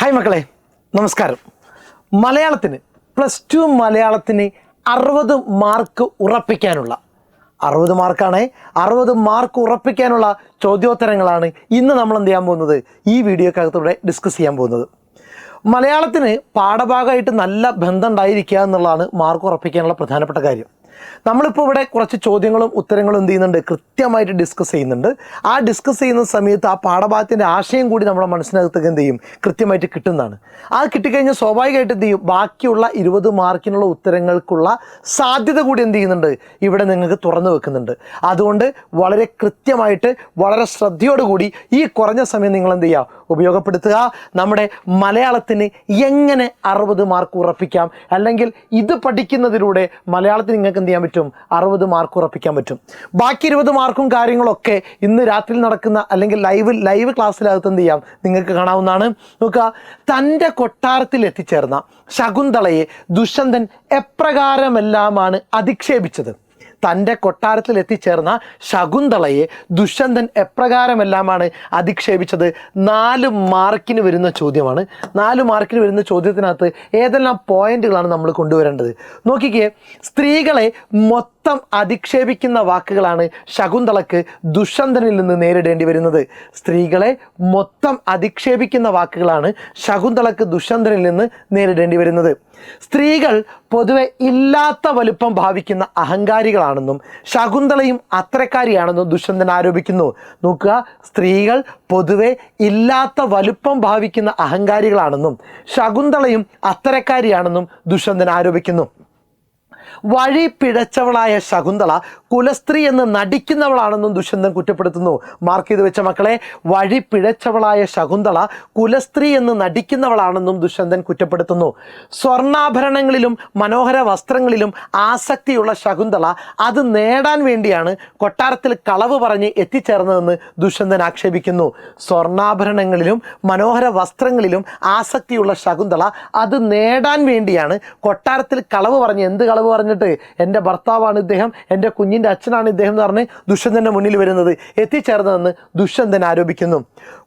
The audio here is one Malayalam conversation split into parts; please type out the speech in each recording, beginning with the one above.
ഹായ് മക്കളെ, നമസ്കാരം. മലയാളത്തിന് +2 മലയാളത്തിന് 60 മാർക്ക് ഉറപ്പിക്കാനുള്ള 60 മാർക്കാണ് 60 മാർക്ക് ഉറപ്പിക്കാനുള്ള ചോദ്യോത്തരങ്ങളാണ് ഇന്ന് നമ്മൾ എന്ത് ചെയ്യാൻ പോകുന്നത്, ഈ വീഡിയോക്കകത്തൂടെ ഡിസ്കസ് ചെയ്യാൻ പോകുന്നത്. മലയാളത്തിന് പാഠഭാഗമായിട്ട് നല്ല ബന്ധം ഉണ്ടായിരിക്കുക എന്നുള്ളതാണ് മാർക്ക് ഉറപ്പിക്കാനുള്ള പ്രധാനപ്പെട്ട കാര്യം. നമ്മളിപ്പോൾ ഇവിടെ കുറച്ച് ചോദ്യങ്ങളും ഉത്തരങ്ങളും എന്ത് ചെയ്യുന്നുണ്ട്, കൃത്യമായിട്ട് ഡിസ്കസ് ചെയ്യുന്നുണ്ട്. ആ ഡിസ്കസ് ചെയ്യുന്ന സമയത്ത് ആ പാഠഭാഗത്തിൻ്റെ ആശയം കൂടി നമ്മുടെ മനസ്സിനകത്തേക്ക് എന്ത് ചെയ്യും, കൃത്യമായിട്ട് കിട്ടുന്നതാണ്. അത് കിട്ടിക്കഴിഞ്ഞാൽ സ്വാഭാവികമായിട്ട് എന്ത് ചെയ്യും, ബാക്കിയുള്ള 20 മാർക്കിനുള്ള ഉത്തരങ്ങൾക്കുള്ള സാധ്യത കൂടി എന്ത് ചെയ്യുന്നുണ്ട്, ഇവിടെ നിങ്ങൾക്ക് തുറന്നു വെക്കുന്നുണ്ട്. അതുകൊണ്ട് വളരെ കൃത്യമായിട്ട് വളരെ ശ്രദ്ധയോടുകൂടി ഈ കുറഞ്ഞ സമയം നിങ്ങൾ എന്ത് ചെയ്യുക, ഉപയോഗപ്പെടുത്തുക. നമ്മുടെ മലയാളത്തിന് എങ്ങനെ 60 മാർക്ക് ഉറപ്പിക്കാം, അല്ലെങ്കിൽ ഇത് പഠിക്കുന്നതിലൂടെ മലയാളത്തിന് നിങ്ങൾക്ക് എന്ത് ചെയ്യാൻ പറ്റും, 60 മാർക്ക് ഉറപ്പിക്കാൻ പറ്റും. ബാക്കി 20 മാർക്കും കാര്യങ്ങളൊക്കെ ഇന്ന് രാത്രി നടക്കുന്ന അല്ലെങ്കിൽ ലൈവ് ക്ലാസ്സിലകത്ത് എന്ത് ചെയ്യാം, നിങ്ങൾക്ക് കാണാവുന്നതാണ്. നോക്കുക, തൻ്റെ കൊട്ടാരത്തിൽ എത്തിച്ചേർന്ന ശകുന്തളയെ ദുഷ്യന്തൻ എപ്രകാരമെല്ലാമാണ് അധിക്ഷേപിച്ചത്. തൻ്റെ കൊട്ടാരത്തിൽ എത്തിച്ചേർന്ന ശകുന്തളയെ ദുഷ്യന്തൻ എപ്രകാരമെല്ലാമാണ് അധിക്ഷേപിച്ചത്. 4 മാർക്കിന് വരുന്ന ചോദ്യമാണ്. 4 മാർക്കിന് വരുന്ന ചോദ്യത്തിനകത്ത് ഏതെല്ലാം പോയിന്റുകളാണ് നമ്മൾ കൊണ്ടുവരേണ്ടത് നോക്കിക്കേ. സ്ത്രീകളെ മൊത്തം അധിക്ഷേപിക്കുന്ന വാക്കുകളാണ് ശകുന്തളക്ക് ദുഷ്യന്തനിൽ നിന്ന് നേരിടേണ്ടി വരുന്നത്. സ്ത്രീകളെ മൊത്തം അധിക്ഷേപിക്കുന്ന വാക്കുകളാണ് ശകുന്തളക്ക് ദുഷ്യന്തനിൽ നിന്ന് നേരിടേണ്ടി വരുന്നത്. സ്ത്രീകൾ പൊതുവെ ഇല്ലാത്ത വലുപ്പം ഭാവിക്കുന്ന അഹങ്കാരികളാണെന്നും ശകുന്തളയും അത്രക്കാരിയാണെന്നും ദുഷ്യന്തൻ ആരോപിക്കുന്നു. നോക്കുക, സ്ത്രീകൾ പൊതുവെ ഇല്ലാത്ത വലുപ്പം ഭാവിക്കുന്ന അഹങ്കാരികളാണെന്നും ശകുന്തളയും അത്തരക്കാരിയാണെന്നും ദുഷ്യന്തൻ ആരോപിക്കുന്നു. വഴി പിഴച്ചവളായ ശകുന്തള കുലസ്ത്രീ എന്ന് നടിക്കുന്നവളാണെന്നും ദുഷ്യന്തൻ കുറ്റപ്പെടുത്തുന്നു. മാർക്ക് ചെയ്ത് വെച്ച മക്കളെ, വഴി പിഴച്ചവളായ ശകുന്തള കുലസ്ത്രീ എന്ന് നടിക്കുന്നവളാണെന്നും ദുഷ്യന്തൻ കുറ്റപ്പെടുത്തുന്നു. സ്വർണ്ണാഭരണങ്ങളിലും മനോഹര വസ്ത്രങ്ങളിലും ആസക്തിയുള്ള ശകുന്തള അത് നേടാൻ വേണ്ടിയാണ് കൊട്ടാരത്തിൽ കളവ് പറഞ്ഞ് എത്തിച്ചേർന്നതെന്ന് ദുഷ്യന്തൻ ആക്ഷേപിക്കുന്നു. സ്വർണ്ണാഭരണങ്ങളിലും മനോഹര വസ്ത്രങ്ങളിലും ആസക്തിയുള്ള ശകുന്തള അത് നേടാൻ വേണ്ടിയാണ് കൊട്ടാരത്തിൽ കളവ് പറഞ്ഞ്, എന്ത് കളവ് പറഞ്ഞിട്ട്, എൻ്റെ ഭർത്താവാണ് ഇദ്ദേഹം, എൻ്റെ കുഞ്ഞിൻ്റെ അച്ഛനാണ് ഇദ്ദേഹം എന്ന് പറഞ്ഞ് ദുഷ്യന്തൻ്റെ മുന്നിൽ വരുന്നത്, എത്തിച്ചേർന്നതെന്ന് ദുഷ്യന്തൻ ആരോപിക്കുന്നു.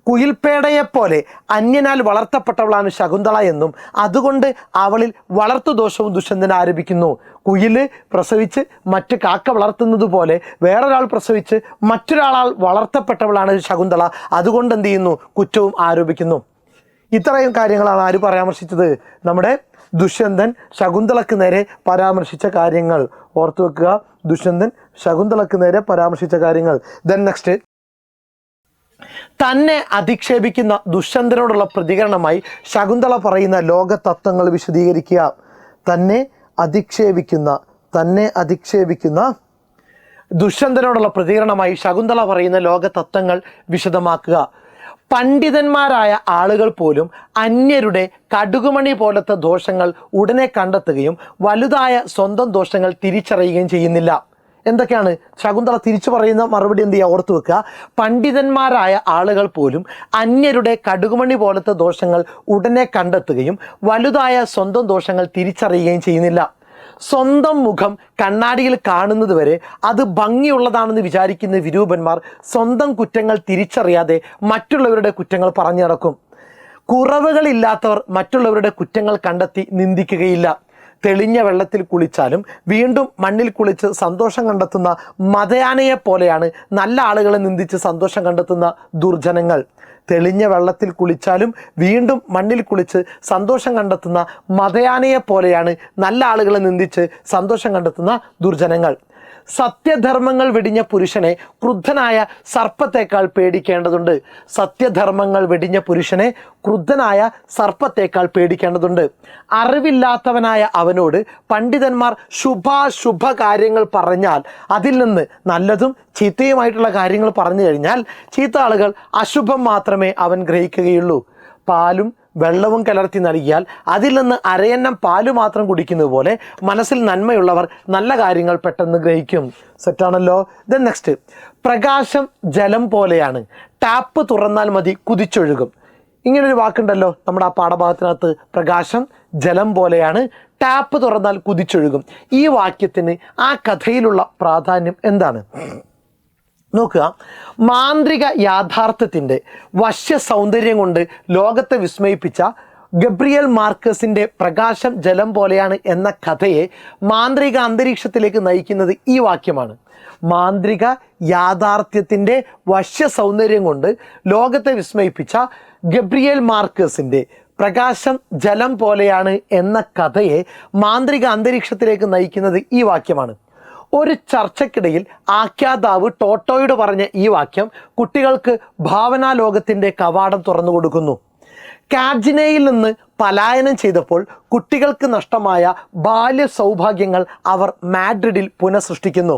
കുയിൽപ്പേടയെപ്പോലെ അന്യനാൽ വളർത്തപ്പെട്ടവളാണ് ശകുന്തള എന്നും അതുകൊണ്ട് അവളിൽ വളർത്തുദോഷവും ദുഷ്യന്തൻ ആരോപിക്കുന്നു. കുയിൽ പ്രസവിച്ച് മറ്റ് കാക്ക വളർത്തുന്നത് പോലെ വേറൊരാൾ പ്രസവിച്ച് മറ്റൊരാളാൽ വളർത്തപ്പെട്ടവളാണ് ശകുന്തള, അതുകൊണ്ട് എന്ത് ചെയ്യുന്നു, കുറ്റവും ആരോപിക്കുന്നു. ഇത്രയും കാര്യങ്ങളാണ് ആര് പരാമർശിച്ചത്, നമ്മുടെ ദുഷ്യന്തൻ ശകുന്തളക്ക് നേരെ പരാമർശിച്ച കാര്യങ്ങൾ. ഓർത്തു വെക്കുക, ദുഷ്യന്തൻ ശകുന്തളക്ക് നേരെ പരാമർശിച്ച കാര്യങ്ങൾ. ദെൻ നെക്സ്റ്റ്, തന്നെ അധിക്ഷേപിക്കുന്ന ദുഷ്യന്തനോടുള്ള പ്രതികരണമായി ശകുന്തള പറയുന്ന ലോകതത്വങ്ങൾ വിശദീകരിക്കുക. തന്നെ അധിക്ഷേപിക്കുന്ന ദുഷ്യന്തനോടുള്ള പ്രതികരണമായി ശകുന്തള പറയുന്ന ലോകതത്വങ്ങൾ വിശദമാക്കുക. പണ്ഡിതന്മാരായ ആളുകൾ പോലും അന്യരുടെ കടുകുമണി പോലത്തെ ദോഷങ്ങൾ ഉടനെ കണ്ടെത്തുകയും വലുതായ സ്വന്തം ദോഷങ്ങൾ തിരിച്ചറിയുകയും ചെയ്യുന്നില്ല. എന്തൊക്കെയാണ് ശകുന്തള തിരിച്ചു പറയുന്ന മറുപടി? എന്ത് ചെയ്യുക, ഓർത്തു വെക്കുക. പണ്ഡിതന്മാരായ ആളുകൾ പോലും അന്യരുടെ കടുകുമണി പോലത്തെ ദോഷങ്ങൾ ഉടനെ കണ്ടെത്തുകയും വലുതായ സ്വന്തം ദോഷങ്ങൾ തിരിച്ചറിയുകയും ചെയ്യുന്നില്ല. സ്വന്തം മുഖം കണ്ണാടിയിൽ കാണുന്നത് വരെ അത് ഭംഗിയുള്ളതാണെന്ന് വിചാരിക്കുന്ന വിരൂപന്മാർ സ്വന്തം കുറ്റങ്ങൾ തിരിച്ചറിയാതെ മറ്റുള്ളവരുടെ കുറ്റങ്ങൾ പറഞ്ഞു നടക്കും. കുറവുകളില്ലാത്തവർ മറ്റുള്ളവരുടെ കുറ്റങ്ങൾ കണ്ടെത്തി നിന്ദിക്കുകയില്ല. തെളിഞ്ഞ വെള്ളത്തിൽ കുളിച്ചാലും വീണ്ടും മണ്ണിൽ കുളിച്ച് സന്തോഷം കണ്ടെത്തുന്ന മതയാനയെ പോലെയാണ് നല്ല ആളുകളെ നിന്ദിച്ച് സന്തോഷം കണ്ടെത്തുന്ന ദുർജനങ്ങൾ. തെളിഞ്ഞ വെള്ളത്തിൽ കുളിച്ചാലും വീണ്ടും മണ്ണിൽ കുളിച്ച് സന്തോഷം കണ്ടെത്തുന്ന മതയാനയെ പോലെയാണ് നല്ല ആളുകളെ നിന്ദിച്ച് സന്തോഷം കണ്ടെത്തുന്ന ദുർജനങ്ങൾ. സത്യധർമ്മങ്ങൾ വെടിഞ്ഞ പുരുഷനെ ക്രുദ്ധനായ സർപ്പത്തേക്കാൾ പേടിക്കേണ്ടതുണ്ട്. സത്യധർമ്മങ്ങൾ വെടിഞ്ഞ പുരുഷനെ ക്രുദ്ധനായ സർപ്പത്തേക്കാൾ പേടിക്കേണ്ടതുണ്ട്. അറിവില്ലാത്തവനായ അവനോട് പണ്ഡിതന്മാർ ശുഭാശുഭ കാര്യങ്ങൾ പറഞ്ഞാൽ അതിൽ നിന്ന് നല്ലതും ചീത്തയുമായിട്ടുള്ള കാര്യങ്ങൾ പറഞ്ഞു കഴിഞ്ഞാൽ ചീത്ത ആളുകൾ അശുഭം മാത്രമേ അവൻ ഗ്രഹിക്കുകയുള്ളൂ. പാലും വെള്ളവും കലർത്തി നൽകിയാൽ അതിൽ നിന്ന് അരയന്നം പാല് മാത്രം കുടിക്കുന്നത് പോലെ മനസ്സിൽ നന്മയുള്ളവർ നല്ല കാര്യങ്ങൾ പെട്ടെന്ന് ഗ്രഹിക്കും. സെറ്റാണല്ലോ. ദെൻ നെക്സ്റ്റ്, പ്രകാശം ജലം പോലെയാണ്, ടാപ്പ് തുറന്നാൽ മതി കുതിച്ചൊഴുകും. ഇങ്ങനൊരു വാക്കുണ്ടല്ലോ നമ്മുടെ ആ പാഠഭാഗത്തിനകത്ത്. പ്രകാശം ജലം പോലെയാണ്, ടാപ്പ് തുറന്നാൽ കുതിച്ചൊഴുകും. ഈ വാക്യത്തിന് ആ കഥയിലുള്ള പ്രാധാന്യം എന്താണ്? നോക്കുക, മാന്ത്രിക യാഥാർത്ഥ്യത്തിൻ്റെ വശ്യ സൗന്ദര്യം കൊണ്ട് ലോകത്തെ വിസ്മയിപ്പിച്ച ഗബ്രിയേൽ മാർക്കസിൻ്റെ പ്രകാശം ജലം പോലെയാണ് എന്ന കഥയെ മാന്ത്രിക അന്തരീക്ഷത്തിലേക്ക് നയിക്കുന്നത് ഈ വാക്യമാണ്. മാന്ത്രിക യാഥാർത്ഥ്യത്തിൻ്റെ വശ്യ സൗന്ദര്യം കൊണ്ട് ലോകത്തെ വിസ്മയിപ്പിച്ച ഗബ്രിയേൽ മാർക്കസിൻ്റെ പ്രകാശം ജലം പോലെയാണ് എന്ന കഥയെ മാന്ത്രിക അന്തരീക്ഷത്തിലേക്ക് നയിക്കുന്നത് ഈ വാക്യമാണ്. ഒരു ചർച്ചയ്ക്കിടയിൽ ആഖ്യാതാവ് ടോട്ടോയോട് പറഞ്ഞ ഈ വാക്യം കുട്ടികൾക്ക് ഭാവനാലോകത്തിൻ്റെ കവാടം തുറന്നു കൊടുക്കുന്നു. കാഡ്ജിനയിൽ നിന്ന് പലായനം ചെയ്തപ്പോൾ കുട്ടികൾക്ക് നഷ്ടമായ ബാല്യ സൗഭാഗ്യങ്ങൾ അവർ മാഡ്രിഡിൽ പുനഃസൃഷ്ടിക്കുന്നു.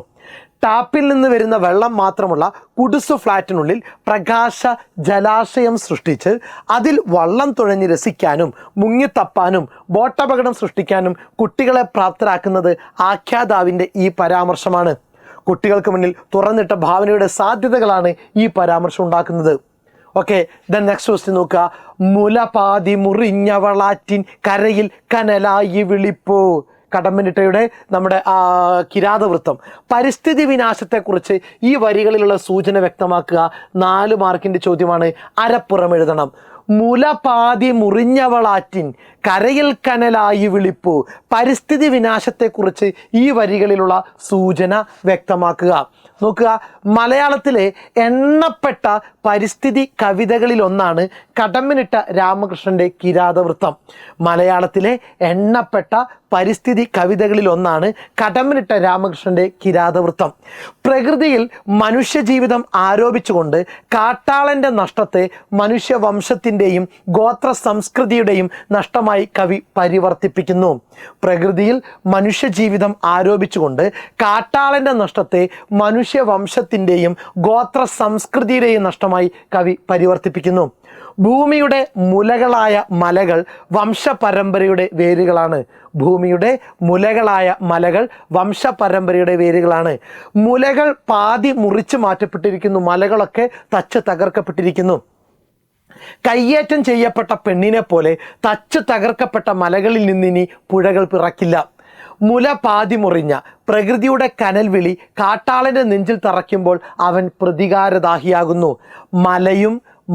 ടാപ്പിൽ നിന്ന് വരുന്ന വെള്ളം മാത്രമുള്ള കുടുസ് ഫ്ലാറ്റിനുള്ളിൽ പ്രകാശ ജലാശയം സൃഷ്ടിച്ച് അതിൽ വള്ളം തുഴഞ്ഞ് രസിക്കാനും മുങ്ങിത്തപ്പാനും ബോട്ടപകടം സൃഷ്ടിക്കാനും കുട്ടികളെ പ്രാപ്തരാക്കുന്നത് ആഖ്യാതാവിൻ്റെ ഈ പരാമർശമാണ്. കുട്ടികൾക്ക് മുന്നിൽ തുറന്നിട്ട ഭാവനയുടെ സാധ്യതകളാണ് ഈ പരാമർശം ഉണ്ടാക്കുന്നത്. ഓക്കെ, ദെൻ നെക്സ്റ്റ് ക്വസ്റ്റ്യൻ നോക്കുക. മുലപാതി മുറിഞ്ഞവളാറ്റിൻ കരയിൽ കനലായി വിളിപ്പൂ. കടമ്മനിട്ടയുടെ നമ്മുടെ കിരാതവൃത്തം. പരിസ്ഥിതി വിനാശത്തെക്കുറിച്ച് ഈ വരികളിലുള്ള സൂചന വ്യക്തമാക്കുക. 4 മാർക്കിൻ്റെ ചോദ്യമാണ്. അരപ്പുറം എഴുതണം. മുലപാതി മുറിഞ്ഞവളാറ്റിൻ കരയിൽ കനലായി വിളിപ്പു. പരിസ്ഥിതി വിനാശത്തെക്കുറിച്ച് ഈ വരികളിലുള്ള സൂചന വ്യക്തമാക്കുക. നോക്കുക, മലയാളത്തിലെ എണ്ണപ്പെട്ട പരിസ്ഥിതി കവിതകളിലൊന്നാണ് കടമ്മനിട്ട രാമകൃഷ്ണൻ്റെ കിരാതവൃത്തം. മലയാളത്തിലെ എണ്ണപ്പെട്ട പരിസ്ഥിതി കവിതകളിലൊന്നാണ് കടമ്മനിട്ട രാമകൃഷ്ണൻ്റെ കിരാതവൃത്തം. പ്രകൃതിയിൽ മനുഷ്യജീവിതം ആരോപിച്ചുകൊണ്ട് കാട്ടാളൻ്റെ നഷ്ടത്തെ മനുഷ്യവംശത്തിൻ്റെയും ഗോത്ര സംസ്കൃതിയുടെയും നഷ്ടമായി കവി പരിവർത്തിപ്പിക്കുന്നു. പ്രകൃതിയിൽ മനുഷ്യജീവിതം ആരോപിച്ചുകൊണ്ട് കാട്ടാളൻ്റെ നഷ്ടത്തെ മനുഷ്യവംശത്തിൻ്റെയും ഗോത്ര സംസ്കൃതിയുടെയും നഷ്ടമായി കവി പരിവർത്തിപ്പിക്കുന്നു. ഭൂമിയുടെ മുലകളായ മലകൾ വംശപരമ്പരയുടെ വേരുകളാണ്. ഭൂമിയുടെ മുലകളായ മലകൾ വംശപരമ്പരയുടെ വേരുകളാണ്. മുലകൾ പാതി മുറിച്ചു മാറ്റപ്പെട്ടിരിക്കുന്നു. മലകളൊക്കെ തച്ച് തകർക്കപ്പെട്ടിരിക്കുന്നു. കയ്യേറ്റം ചെയ്യപ്പെട്ട പെണ്ണിനെ പോലെ തച്ച് തകർക്കപ്പെട്ട മലകളിൽ നിന്നിനി പുഴകൾ പിറക്കില്ല. മുല പാതി മുറിഞ്ഞ പ്രകൃതിയുടെ കനൽവിളി കാട്ടാളൻ്റെ നെഞ്ചിൽ തറയ്ക്കുമ്പോൾ അവൻ പ്രതികാരദാഹിയാകുന്നു. മലയും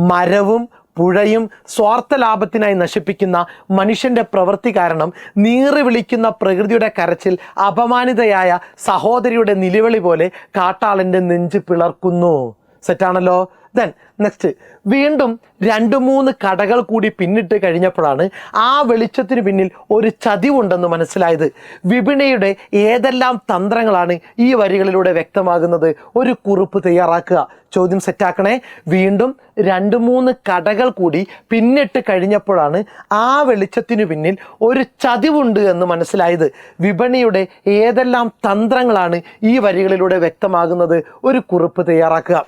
മരവും പുഴയും സ്വാർത്ഥ ലാഭത്തിനായി നശിപ്പിക്കുന്ന മനുഷ്യൻ്റെ പ്രവൃത്തി കാരണം നീറി വിളിക്കുന്ന പ്രകൃതിയുടെ കരച്ചിൽ അപമാനിതയായ സഹോദരിയുടെ നിലവിളി പോലെ കാട്ടാളൻ്റെ നെഞ്ച് പിളർക്കുന്നു. സെറ്റാണല്ലോ. ദെൻ നെക്സ്റ്റ്, വീണ്ടും 2-3 കടകൾ കൂടി പിന്നിട്ട് കഴിഞ്ഞപ്പോഴാണ് ആ വെളിച്ചത്തിന് പിന്നിൽ ഒരു ചതിവുണ്ടെന്ന് മനസ്സിലായത്. വിപണിയുടെ ഏതെല്ലാം തന്ത്രങ്ങളാണ് ഈ വരികളിലൂടെ വ്യക്തമാകുന്നത്? ഒരു കുറിപ്പ് തയ്യാറാക്കുക. ചോദ്യം സെറ്റാക്കണേ. വീണ്ടും 2-3 കടകൾ കൂടി പിന്നിട്ട് കഴിഞ്ഞപ്പോഴാണ് ആ വെളിച്ചത്തിനു പിന്നിൽ ഒരു ചതിവുണ്ട് എന്ന് മനസ്സിലായത്. വിപണിയുടെ ഏതെല്ലാം തന്ത്രങ്ങളാണ് ഈ വരികളിലൂടെ വ്യക്തമാകുന്നത്? ഒരു കുറിപ്പ് തയ്യാറാക്കുക.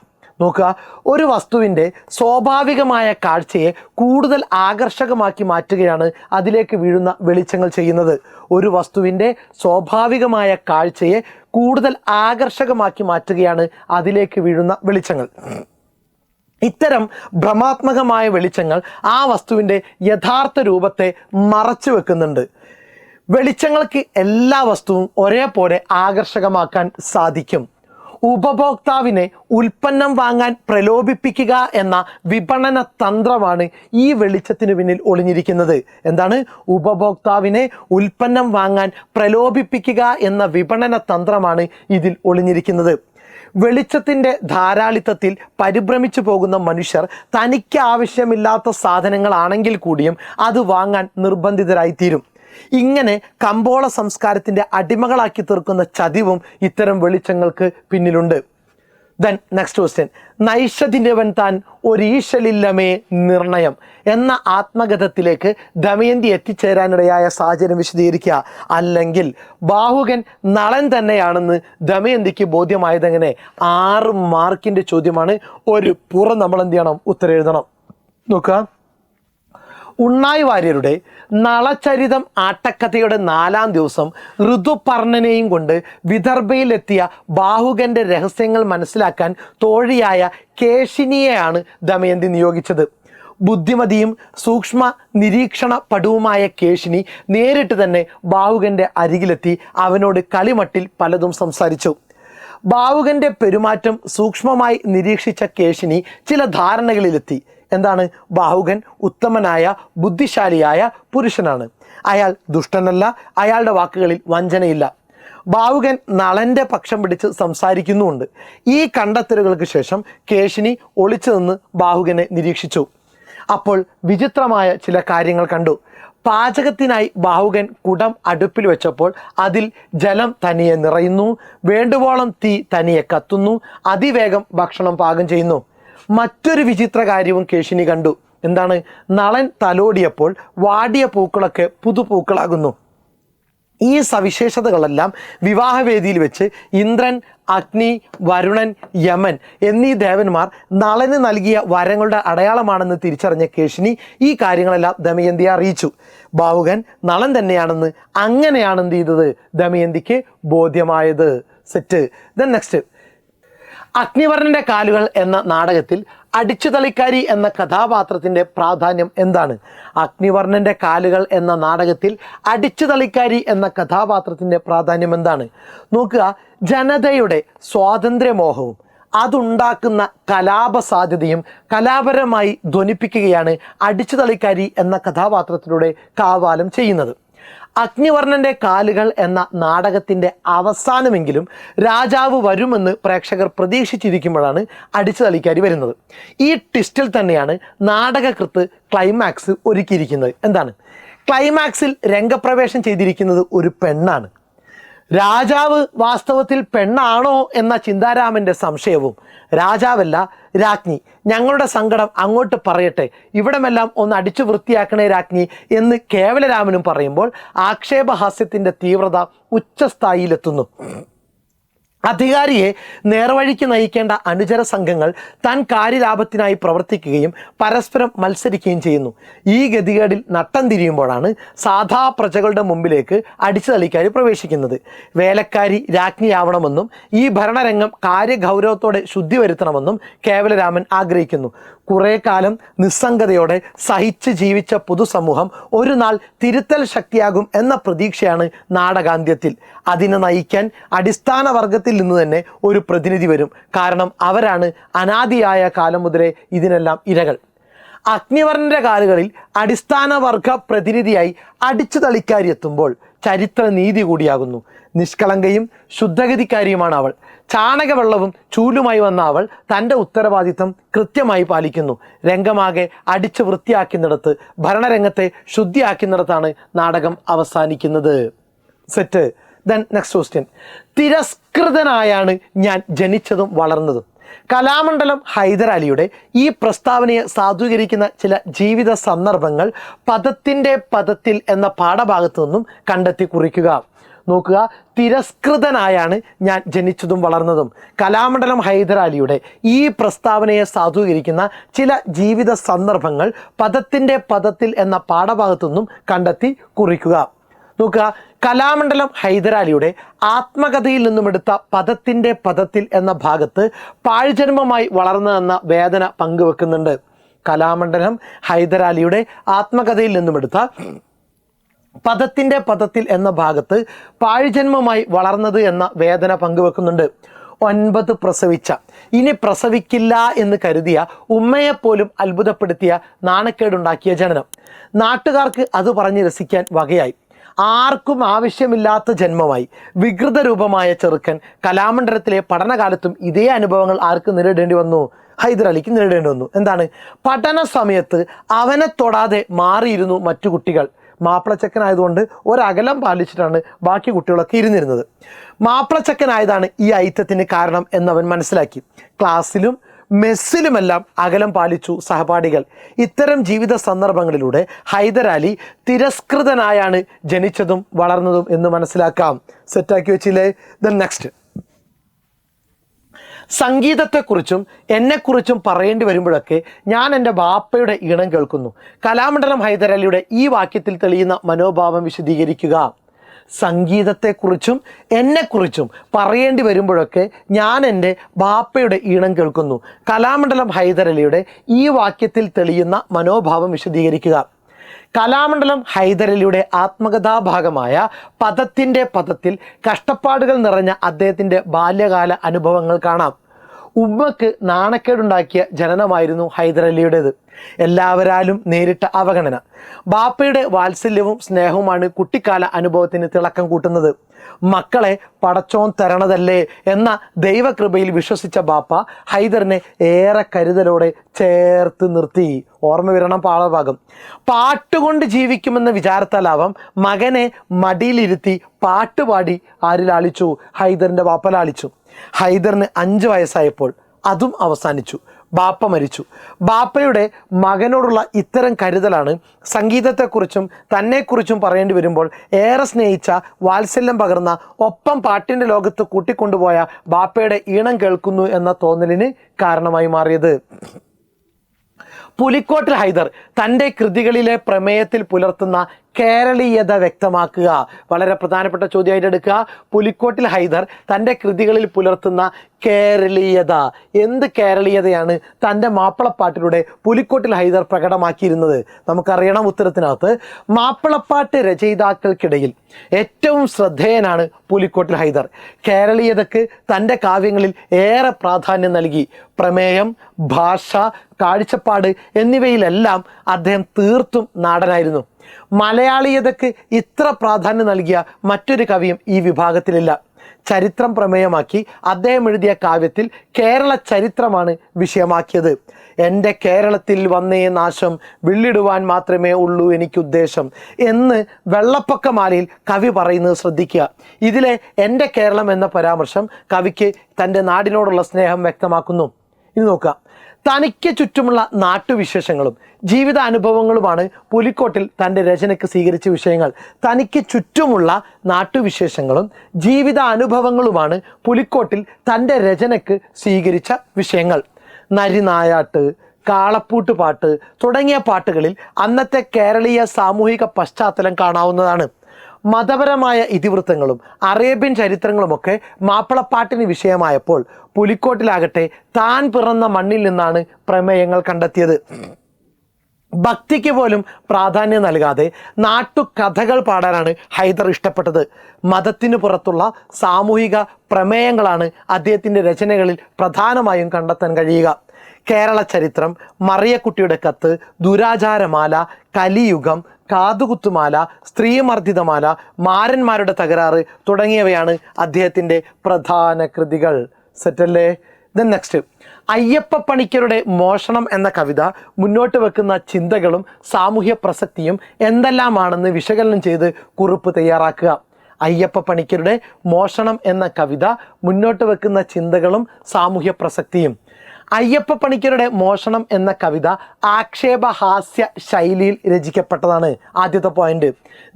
നോക്കുക, ഒരു വസ്തുവിൻ്റെ സ്വാഭാവികമായ കാഴ്ചയെ കൂടുതൽ ആകർഷകമാക്കി മാറ്റുകയാണ് അതിലേക്ക് വീഴുന്ന വെളിച്ചങ്ങൾ ചെയ്യുന്നത്. ഒരു വസ്തുവിൻ്റെ സ്വാഭാവികമായ കാഴ്ചയെ കൂടുതൽ ആകർഷകമാക്കി മാറ്റുകയാണ് അതിലേക്ക് വീഴുന്ന വെളിച്ചങ്ങൾ. ഇത്തരം ഭ്രമാത്മകമായ വെളിച്ചങ്ങൾ ആ വസ്തുവിൻ്റെ യഥാർത്ഥ രൂപത്തെ മറച്ചു വെക്കുന്നുണ്ട്. വെളിച്ചങ്ങൾക്ക് എല്ലാ വസ്തുവും ഒരേപോലെ ആകർഷകമാക്കാൻ സാധിക്കും. ഉപഭോക്താവിനെ ഉൽപ്പന്നം വാങ്ങാൻ പ്രലോഭിപ്പിക്കുക എന്ന വിപണന തന്ത്രമാണ് ഈ വെളിച്ചത്തിന് പിന്നിൽ ഒളിഞ്ഞിരിക്കുന്നത്. എന്താണ്? ഉപഭോക്താവിനെ ഉൽപ്പന്നം വാങ്ങാൻ പ്രലോഭിപ്പിക്കുക എന്ന വിപണന തന്ത്രമാണ് ഇതിൽ ഒളിഞ്ഞിരിക്കുന്നത്. വെളിച്ചത്തിൻ്റെ ധാരാളിത്തത്തിൽ പരിഭ്രമിച്ചു പോകുന്ന മനുഷ്യർ തനിക്ക് ആവശ്യമില്ലാത്ത സാധനങ്ങളാണെങ്കിൽ കൂടിയും അത് വാങ്ങാൻ നിർബന്ധിതരായിത്തീരും. ഇങ്ങനെ കമ്പോള സംസ്കാരത്തിൻ്റെ അടിമകളാക്കി തീർക്കുന്ന ചതിവും ഇത്തരം വെളിച്ചങ്ങൾക്ക് പിന്നിലുണ്ട്. Then next question. നൈഷധിന്യവൻ താൻ ഒരീശലില്ലമേ നിർണയം എന്ന ആത്മകഥത്തിലേക്ക് ദമയന്തി എത്തിച്ചേരാനിടയായ സാഹചര്യം വിശദീകരിക്കുക. അല്ലെങ്കിൽ ബാഹുകൻ നളൻ തന്നെയാണെന്ന് ദമയന്തിക്ക് ബോധ്യമായതെങ്ങനെ? 6 മാർക്കിൻ്റെ ചോദ്യമാണ്. ഒരു പുറം നമ്മൾ എന്ത് ചെയ്യണം? ഉത്തരം എഴുതണം. നോക്കുക, ഉണ്ണായി വാര്യരുടെ നളചരിതം ആട്ടക്കഥയുടെ 4-ാം ദിവസം ഋതുപർണനെയും കൊണ്ട് വിദർഭയിലെത്തിയ ബാഹുകൻ്റെ രഹസ്യങ്ങൾ മനസ്സിലാക്കാൻ തോഴിയായ കേശിനിയെയാണ് ദമയന്തി നിയോഗിച്ചത്. ബുദ്ധിമതിയും സൂക്ഷ്മ നിരീക്ഷണ പടുവുമായ കേശിനി നേരിട്ട് തന്നെ ബാഹുകൻ്റെ അരികിലെത്തി അവനോട് കളിമട്ടിൽ പലതും സംസാരിച്ചു. ഭാവുകന്റെ പെരുമാറ്റം സൂക്ഷ്മമായി നിരീക്ഷിച്ച കേശിനി ചില ധാരണകളിലെത്തി. എന്താണ്? ഭാവുകൻ ഉത്തമനായ ബുദ്ധിശാലിയായ പുരുഷനാണ്. അയാൾ ദുഷ്ടനല്ല, അയാളുടെ വാക്കുകളിൽ വഞ്ചനയില്ല. ഭാവുകൻ നളന്റെ പക്ഷം പിടിച്ച് സംസാരിക്കുന്നുമുണ്ട്. ഈ കണ്ടെത്തലുകൾക്ക് ശേഷം കേശിനി ഒളിച്ചു നിന്ന് ഭാവുകനെ നിരീക്ഷിച്ചു. അപ്പോൾ വിചിത്രമായ ചില കാര്യങ്ങൾ കണ്ടു. പാചകത്തിനായി ഭാവുകൻ കുടം അടുപ്പിൽ വെച്ചപ്പോൾ അതിൽ ജലം തനിയെ നിറയുന്നു, വേണ്ടുവോളം തീ തനിയെ കത്തുന്നു, അതിവേഗം ഭക്ഷണം പാകം ചെയ്യുന്നു. മറ്റൊരു വിചിത്ര കാര്യവും കേശിനി കണ്ടു. എന്താണ്? നളൻ തലോടിയപ്പോൾ വാടിയ പൂക്കളൊക്കെ പുതുപൂക്കളാകുന്നു. ഈ സവിശേഷതകളെല്ലാം വിവാഹവേദിയിൽ വെച്ച് ഇന്ദ്രൻ, അഗ്നി, വരുണൻ, യമൻ എന്നീ ദേവന്മാർ നളന് നൽകിയ വരങ്ങളുടെ അടയാളമാണെന്ന് തിരിച്ചറിഞ്ഞ കേശിനി ഈ കാര്യങ്ങളെല്ലാം ദമയന്തിയെ അറിയിച്ചു. ഭാവുകൻ നളൻ തന്നെയാണെന്ന് അങ്ങനെയാണ് എന്ത് ചെയ്തത്? ദമയന്തിക്ക് ബോധ്യമായത്. സെറ്റ്. ദെൻ നെക്സ്റ്റ്, അഗ്നിവർണന്റെ കാലുകൾ എന്ന നാടകത്തിൽ അടിച്ചുതളിക്കാരി എന്ന കഥാപാത്രത്തിൻ്റെ പ്രാധാന്യം എന്താണ്? അഗ്നിവർണന്റെ കാലുകൾ എന്ന നാടകത്തിൽ അടിച്ചുതളിക്കാരി എന്ന കഥാപാത്രത്തിൻ്റെ പ്രാധാന്യം എന്താണ്? നോക്കുക, ജനതയുടെ സ്വാതന്ത്ര്യമോഹവും അതുണ്ടാക്കുന്ന കലാപ സാധ്യതയും കലാപരമായി ധ്വനിപ്പിക്കുകയാണ് അടിച്ചുതളിക്കാരി എന്ന കഥാപാത്രത്തിലൂടെ കാവാലം ചെയ്യുന്നത്. അഗ്നിവർണന്റെ കാലുകൾ എന്ന നാടകത്തിൻ്റെ അവസാനമെങ്കിലും രാജാവ് വരുമെന്ന് പ്രേക്ഷകർ പ്രതീക്ഷിച്ചിരിക്കുമ്പോഴാണ് അടിച്ചുതളിക്കാരി വരുന്നത്. ഈ ട്വിസ്റ്റിൽ തന്നെയാണ് നാടകകൃത്ത് ക്ലൈമാക്സ് ഒരുക്കിയിരിക്കുന്നത്. എന്താണ്? ക്ലൈമാക്സിൽ രംഗപ്രവേശം ചെയ്തിരിക്കുന്നത് ഒരു പെണ്ണാണ്. രാജാവ് വാസ്തവത്തിൽ പെണ്ണാണോ എന്ന ചിന്താരാമൻ്റെ സംശയവും, രാജാവല്ല രാജ്ഞി, ഞങ്ങളുടെ സങ്കടം അങ്ങോട്ട് പറയട്ടെ, ഇവിടമെല്ലാം ഒന്ന് അടിച്ചു വൃത്തിയാക്കണേ രാജ്ഞി എന്ന് കേവലരാമനും പറയുമ്പോൾ ആക്ഷേപഹാസ്യത്തിൻ്റെ തീവ്രത ഉച്ചസ്ഥായിയിലെത്തുന്നു. അധികാരിയെ നേർവഴിക്ക് നയിക്കേണ്ട അനുചര സംഘങ്ങൾ താൻ കാര്യലാഭത്തിനായി പ്രവർത്തിക്കുകയും പരസ്പരം മത്സരിക്കുകയും ചെയ്യുന്നു. ഈ ഗതികേടിൽ നട്ടം തിരിയുമ്പോഴാണ് സാധാ പ്രജകളുടെ മുമ്പിലേക്ക് അടിച്ചുതളിക്കാരി പ്രവേശിക്കുന്നത്. വേലക്കാരി രാജ്ഞിയാവണമെന്നും ഈ ഭരണരംഗം കാര്യഗൗരവത്തോടെ ശുദ്ധി വരുത്തണമെന്നും കേവലരാമൻ ആഗ്രഹിക്കുന്നു. കുറേ കാലം നിസ്സംഗതയോടെ സഹിച്ച് ജീവിച്ച പൊതുസമൂഹം ഒരു നാൾ തിരുത്തൽ ശക്തിയാകും എന്ന പ്രതീക്ഷയാണ് നാടകാന്ത്യത്തിൽ. അതിനെ നയിക്കാൻ അടിസ്ഥാന വർഗത്തിൽ നിന്ന് തന്നെ ഒരു പ്രതിനിധി വരും. കാരണം അവരാണ് അനാദിയായ കാലം മുതലേ ഇതിനെല്ലാം ഇരകൾ. അഗ്നിവർണന്റെ കാലുകളിൽ അടിസ്ഥാന വർഗ പ്രതിനിധിയായി അടിച്ചുതളിക്കാരി എത്തുമ്പോൾ ചരിത്ര നീതി കൂടിയാകുന്നു. നിഷ്കളങ്കയും ശുദ്ധഗതിക്കാരിയുമാണ് അവൾ. ചാണകവെള്ളവും ചൂലുമായി വന്ന അവൾ തൻ്റെ ഉത്തരവാദിത്തം കൃത്യമായി പാലിക്കുന്നു. രംഗമാകെ അടിച്ചു വൃത്തിയാക്കുന്നിടത്ത്, ഭരണരംഗത്തെ ശുദ്ധിയാക്കുന്നിടത്താണ് നാടകം അവസാനിക്കുന്നത്. സെറ്റ്. ദെൻ നെക്സ്റ്റ് ക്വസ്റ്റ്യൻ, തിരസ്കൃതനായാണ് ഞാൻ ജനിച്ചതും വളർന്നതും. കലാമണ്ഡലം ഹൈദരാലിയുടെ ഈ പ്രസ്താവനയെ സാധൂകരിക്കുന്ന ചില ജീവിത സന്ദർഭങ്ങൾ പദത്തിൻ്റെ പദത്തിൽ എന്ന പാഠഭാഗത്തു നിന്നും കണ്ടെത്തി കുറിക്കുക. നോക്കുക, തിരസ്കൃതനായാണ് ഞാൻ ജനിച്ചതും വളർന്നതും. കലാമണ്ഡലം ഹൈദരാലിയുടെ ഈ പ്രസ്താവനയെ സാധൂകരിക്കുന്ന ചില ജീവിത സന്ദർഭങ്ങൾ പദത്തിൻ്റെ പദത്തിൽ എന്ന പാഠഭാഗത്തു നിന്നും കണ്ടെത്തി കുറിക്കുക. നോക്കുക, കലാമണ്ഡലം ഹൈദരാലിയുടെ ആത്മകഥയിൽ നിന്നും എടുത്ത പദത്തിൻ്റെ പദത്തിൽ എന്ന ഭാഗത്ത് പാഴ്ജന്മമായി വളർന്നതെന്ന വേദന പങ്കുവെക്കുന്നുണ്ട്. കലാമണ്ഡലം ഹൈദരാലിയുടെ ആത്മകഥയിൽ നിന്നും എടുത്ത പദത്തിൻ്റെ പദത്തിൽ എന്ന ഭാഗത്ത് പാഴ്ജന്മമായി വളർന്നത് എന്ന വേദന പങ്കുവെക്കുന്നുണ്ട്. 9 പ്രസവിച്ച, ഇനി പ്രസവിക്കില്ല എന്ന് കരുതിയ ഉമ്മയെപ്പോലും അത്ഭുതപ്പെടുത്തിയ നാണക്കേടുണ്ടാക്കിയ ജനനം. നാട്ടുകാർക്ക് അത് പറഞ്ഞ് രസിക്കാൻ വകയായി. ആർക്കും ആവശ്യമില്ലാത്ത ജന്മമായി വികൃത രൂപമായ ചെറുക്കൻ കലാമണ്ഡലത്തിലെ പഠനകാലത്തും ഇതേ അനുഭവങ്ങൾ ആർക്ക് നേരിടേണ്ടി വന്നു? ഹൈദരാലിക്ക് നേരിടേണ്ടി വന്നു. എന്താണ്? പഠന സമയത്ത് അവനെ തൊടാതെ മാറിയിരുന്നു മറ്റു കുട്ടികൾ. മാപ്പിളച്ചക്കനായതുകൊണ്ട് ഒരകലം പാലിച്ചിട്ടാണ് ബാക്കി കുട്ടികളൊക്കെ ഇരുന്നിരുന്നത്. മാപ്പിളച്ചക്കനായതാണ് ഈ ഐറ്റത്തിന് കാരണം എന്നവൻ മനസ്സിലാക്കി. ക്ലാസ്സിലും മെസ്സിലുമെല്ലാം അകലം പാലിച്ചു സഹപാഠികൾ. ഇത്തരം ജീവിത സന്ദർഭങ്ങളിലൂടെ ഹൈദരാലി തിരസ്കൃതനായാണ് ജനിച്ചതും വളർന്നതും എന്ന് മനസ്സിലാക്കാം. സെറ്റാക്കി വെച്ചില്ലേ? ദെൻ നെക്സ്റ്റ്, സംഗീതത്തെക്കുറിച്ചും എന്നെക്കുറിച്ചും പറയേണ്ടി വരുമ്പോഴൊക്കെ ഞാൻ എൻ്റെ ബാപ്പയുടെ ഈണം കേൾക്കുന്നു. കലാമണ്ഡലം ഹൈദരാലിയുടെ ഈ വാക്യത്തിൽ തെളിയുന്ന മനോഭാവം വിശദീകരിക്കുക. സംഗീതത്തെക്കുറിച്ചും എന്നെക്കുറിച്ചും പറയേണ്ടി വരുമ്പോഴൊക്കെ ഞാൻ എൻ്റെ ബാപ്പയുടെ ഈണം കേൾക്കുന്നു. കലാമണ്ഡലം ഹൈദരാലിയുടെ ഈ വാക്യത്തിൽ തെളിയുന്ന മനോഭാവം വിശദീകരിക്കുക. കലാമണ്ഡലം ഹൈദരലിയുടെ ആത്മകഥാഭാഗമായ പദത്തിൻ്റെ പദത്തിൽ കഷ്ടപ്പാടുകൾ നിറഞ്ഞ അദ്ദേഹത്തിൻ്റെ ബാല്യകാല അനുഭവങ്ങൾ കാണാം. ഉമ്മക്ക് നാണക്കേടുണ്ടാക്കിയ ജനനമായിരുന്നു ഹൈദരലിയുടേത്. എല്ലാവരാലും നേരിട്ട അവഗണന. ബാപ്പയുടെ വാത്സല്യവും സ്നേഹവുമാണ് കുട്ടിക്കാല അനുഭവത്തിന് തിളക്കം കൂട്ടുന്നത്. മക്കളെ പടച്ചോൻ തരണതല്ലേ എന്ന ദൈവകൃപയിൽ വിശ്വസിച്ച ബാപ്പ ഹൈദറിനെ ഏറെ കരുതലോടെ ചേർത്ത് നിർത്തി. ഓർമ്മ വരണം പാഠഭാഗം. പാട്ടുകൊണ്ട് ജീവിക്കുമെന്ന വിചാരത്താലാവാം മകനെ മടിയിലിരുത്തി പാട്ടുപാടി ആര് ലാളിച്ചു? ഹൈദറിൻ്റെ ബാപ്പ ലാളിച്ചു. ഹൈദറിന് 5 വയസ്സായപ്പോൾ അതും അവസാനിച്ചു. ബാപ്പ മരിച്ചു. ബാപ്പയുടെ മകനോടുള്ള ഇത്തരം കരുതലാണ് സംഗീതത്തെക്കുറിച്ചും തന്നെക്കുറിച്ചും പറയേണ്ടി വരുമ്പോൾ ഏറെ സ്നേഹിച്ച, വാത്സല്യം പകർന്ന, ഒപ്പം പാട്ടിൻ്റെ ലോകത്ത് കൂട്ടിക്കൊണ്ടുപോയ ബാപ്പയുടെ ഈണം കേൾക്കുന്നു എന്ന തോന്നലിന് കാരണമായി മാറിയത്. പുലിക്കോട്ടിൽ ഹൈദർ തൻ്റെ കൃതികളിലെ പ്രമേയത്തിൽ പുലർത്തുന്ന കേരളീയത വ്യക്തമാക്കുക. വളരെ പ്രധാനപ്പെട്ട ചോദ്യമായിട്ട് എടുക്കുക. പുലിക്കോട്ടിൽ ഹൈദർ തൻ്റെ കൃതികളിൽ പുലർത്തുന്ന കേരളീയത. എന്ത് കേരളീയതയാണ് തൻ്റെ മാപ്പിളപ്പാട്ടിലൂടെ പുലിക്കോട്ടിൽ ഹൈദർ പ്രകടമാക്കിയിരുന്നത്? നമുക്കറിയണം ഉത്തരത്തിനകത്ത്. മാപ്പിളപ്പാട്ട് രചയിതാക്കൾക്കിടയിൽ ഏറ്റവും ശ്രദ്ധേയനാണ് പുലിക്കോട്ടിൽ ഹൈദർ. കേരളീയതയ്ക്ക് തൻ്റെ കാവ്യങ്ങളിൽ ഏറെ പ്രാധാന്യം നൽകി. പ്രമേയം, ഭാഷ, കാഴ്ചപ്പാട് എന്നിവയിലെല്ലാം അദ്ദേഹം തീർത്തും നാടനായിരുന്നു. മലയാളീയതയ്ക്ക് ഇത്ര പ്രാധാന്യം നൽകിയ മറ്റൊരു കവിയും ഈ വിഭാഗത്തിലില്ല. ചരിത്രം പ്രമേയമാക്കി അദ്ദേഹം എഴുതിയ കാവ്യത്തിൽ കേരള ചരിത്രമാണ് വിഷയമാക്കിയത്. എൻ്റെ കേരളത്തിൽ വന്നേ നാശം, വിള്ളിടുവാൻ മാത്രമേ ഉള്ളൂ എനിക്കുദ്ദേശം എന്ന് വെള്ളപ്പൊക്കമാലയിൽ കവി പറയുന്നത് ശ്രദ്ധിക്കുക. ഇതിലെ എൻ്റെ കേരളം എന്ന പരാമർശം കവിക്ക് തൻ്റെ നാടിനോടുള്ള സ്നേഹം വ്യക്തമാക്കുന്നു. ഇത് നോക്കുക. തനിക്ക് ചുറ്റുമുള്ള നാട്ടുവിശേഷങ്ങളും ജീവിത അനുഭവങ്ങളുമാണ് പുലിക്കോട്ടിൽ തൻ്റെ രചനയ്ക്ക് സ്വീകരിച്ച വിഷയങ്ങൾ. തനിക്ക് ചുറ്റുമുള്ള നാട്ടുവിശേഷങ്ങളും ജീവിത അനുഭവങ്ങളുമാണ് പുലിക്കോട്ടിൽ തൻ്റെ രചനയ്ക്ക് സ്വീകരിച്ച വിഷയങ്ങൾ. നരിനായാട്ട്, കാളപ്പൂട്ട് പാട്ട് തുടങ്ങിയ പാട്ടുകളിൽ അന്നത്തെ കേരളീയ സാമൂഹിക പശ്ചാത്തലം കാണാവുന്നതാണ്. മതപരമായ ഇതിവൃത്തങ്ങളും അറേബ്യൻ ചരിത്രങ്ങളുമൊക്കെ മാപ്പിളപ്പാട്ടിന് വിഷയമായപ്പോൾ പുലിക്കോട്ടിലാകട്ടെ താൻ പിറന്ന മണ്ണിൽ നിന്നാണ് പ്രമേയങ്ങൾ കണ്ടെത്തിയത്. ഭക്തിക്ക് പോലും പ്രാധാന്യം നൽകാതെ നാട്ടുകഥകൾ പാടാനാണ് ഹൈദർ ഇഷ്ടപ്പെട്ടത്. മതത്തിനു പുറത്തുള്ള സാമൂഹിക പ്രമേയങ്ങളാണ് അദ്ദേഹത്തിൻ്റെ രചനകളിൽ പ്രധാനമായും കണ്ടെത്താൻ കഴിയുക. കേരള ചരിത്രം, മറിയക്കുട്ടിയുടെ കത്ത്, ദുരാചാരമാല, കലിയുഗം, കാതുകുത്തുമാല, സ്ത്രീമർദ്ദിതമാല, മാരന്മാരുടെ തകരാറ് തുടങ്ങിയവയാണ് അദ്ദേഹത്തിൻ്റെ പ്രധാന കൃതികൾ. സെറ്റല്ലേ? ദെൻ നെക്സ്റ്റ്, അയ്യപ്പ പണിക്കരുടെ മോഷണം എന്ന കവിത മുന്നോട്ട് വെക്കുന്ന ചിന്തകളും സാമൂഹ്യ പ്രസക്തിയും എന്തെല്ലാമാണെന്ന് വിശകലനം ചെയ്ത് കുറിപ്പ് തയ്യാറാക്കുക. അയ്യപ്പ പണിക്കരുടെ മോഷണം എന്ന കവിത മുന്നോട്ട് വെക്കുന്ന ചിന്തകളും സാമൂഹ്യ പ്രസക്തിയും. അയ്യപ്പ പണിക്കരുടെ മോഷണം എന്ന കവിത ആക്ഷേപഹാസ്യ ശൈലിയിൽ രചിക്കപ്പെട്ടതാണ്. ആദ്യത്തെ പോയിന്റ്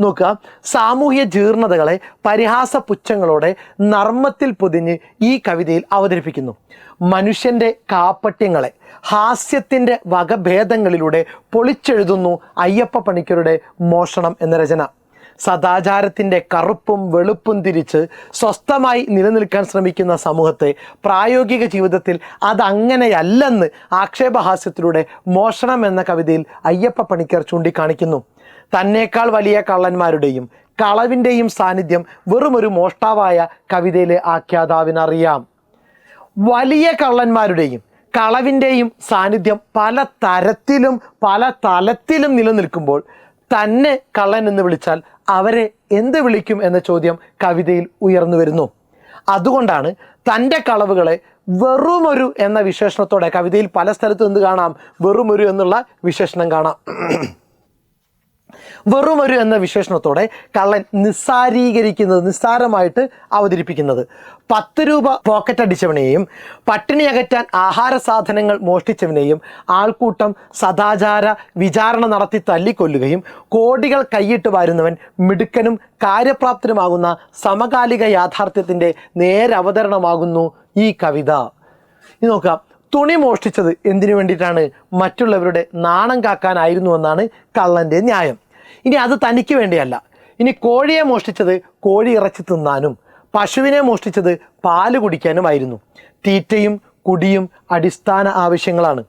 നോക്കുക. സാമൂഹ്യ ജീർണതകളെ പരിഹാസ പുച്ഛങ്ങളോടെ നർമ്മത്തിൽ പൊതിഞ്ഞ് ഈ കവിതയിൽ അവതരിപ്പിക്കുന്നു. മനുഷ്യൻ്റെ കാപ്പട്യങ്ങളെ ഹാസ്യത്തിൻ്റെ വകഭേദങ്ങളിലൂടെ പൊളിച്ചെഴുതുന്നു അയ്യപ്പ പണിക്കരുടെ മോഷണം എന്ന രചന. സദാചാരത്തിൻ്റെ കറുപ്പും വെളുപ്പും തിരിച്ച് സ്വസ്ഥമായി നിലനിൽക്കാൻ ശ്രമിക്കുന്ന സമൂഹത്തെ പ്രായോഗിക ജീവിതത്തിൽ അതങ്ങനെയല്ലെന്ന് ആക്ഷേപഹാസ്യത്തിലൂടെ മോഷണം എന്ന കവിതയിൽ അയ്യപ്പ പണിക്കർ ചൂണ്ടിക്കാണിക്കുന്നു. തന്നേക്കാൾ വലിയ കള്ളന്മാരുടെയും കളവിൻ്റെയും സാന്നിധ്യം വെറുമൊരു മോഷ്ടാവായ കവിതയിലെ ആഖ്യാതാവിനറിയാം. വലിയ കള്ളന്മാരുടെയും കളവിൻ്റെയും സാന്നിധ്യം പല തരത്തിലും പല തലത്തിലും നിലനിൽക്കുമ്പോൾ തന്നെ കള്ളൻ എന്ന് വിളിച്ചാൽ അവരെ എന്ത് വിളിക്കും എന്ന ചോദ്യം കവിതയിൽ ഉയർന്നു വരുന്നു. അതുകൊണ്ടാണ് തൻ്റെ കളവുകളെ വെറുമൊരു എന്ന വിശേഷണത്തോടെ കവിതയിൽ പല സ്ഥലത്തും എന്ത് കാണാം? വെറുമൊരു എന്നുള്ള വിശേഷണം കാണാം. വെറുമൊരു എന്ന വിശേഷണത്തോടെ കള്ളൻ നിസ്സാരമായിട്ട് അവതരിപ്പിക്കുന്നത്. 10 രൂപ പോക്കറ്റ് അടിച്ചവനെയും പട്ടിണി അകറ്റാൻ ആഹാര സാധനങ്ങൾ മോഷ്ടിച്ചവനെയും ആൾക്കൂട്ടം സദാചാര വിചാരണ നടത്തി തല്ലിക്കൊല്ലുകയും കോടികൾ കൈയിട്ട് വാരുന്നവൻ മിടുക്കനും കാര്യപ്രാപ്തനുമാകുന്ന സമകാലിക യാഥാർത്ഥ്യത്തിൻ്റെ നേരവതരണമാകുന്നു ഈ കവിത. ഇത് നോക്കാം. തുണി മോഷ്ടിച്ചത് എന്തിനു വേണ്ടിയിട്ടാണ്? മറ്റുള്ളവരുടെ നാണം കാക്കാനായിരുന്നു എന്നാണ് കള്ളൻ്റെ ന്യായം. ഇനി അത് തനിക്ക് വേണ്ടിയല്ല. ഇനി കോഴിയെ മോഷ്ടിച്ചത് കോഴി ഇറച്ചി തിന്നാനും പശുവിനെ മോഷ്ടിച്ചത് പാല് കുടിക്കാനുമായിരുന്നു. തീറ്റയും കുടിയും അടിസ്ഥാന ആവശ്യങ്ങളാണ്.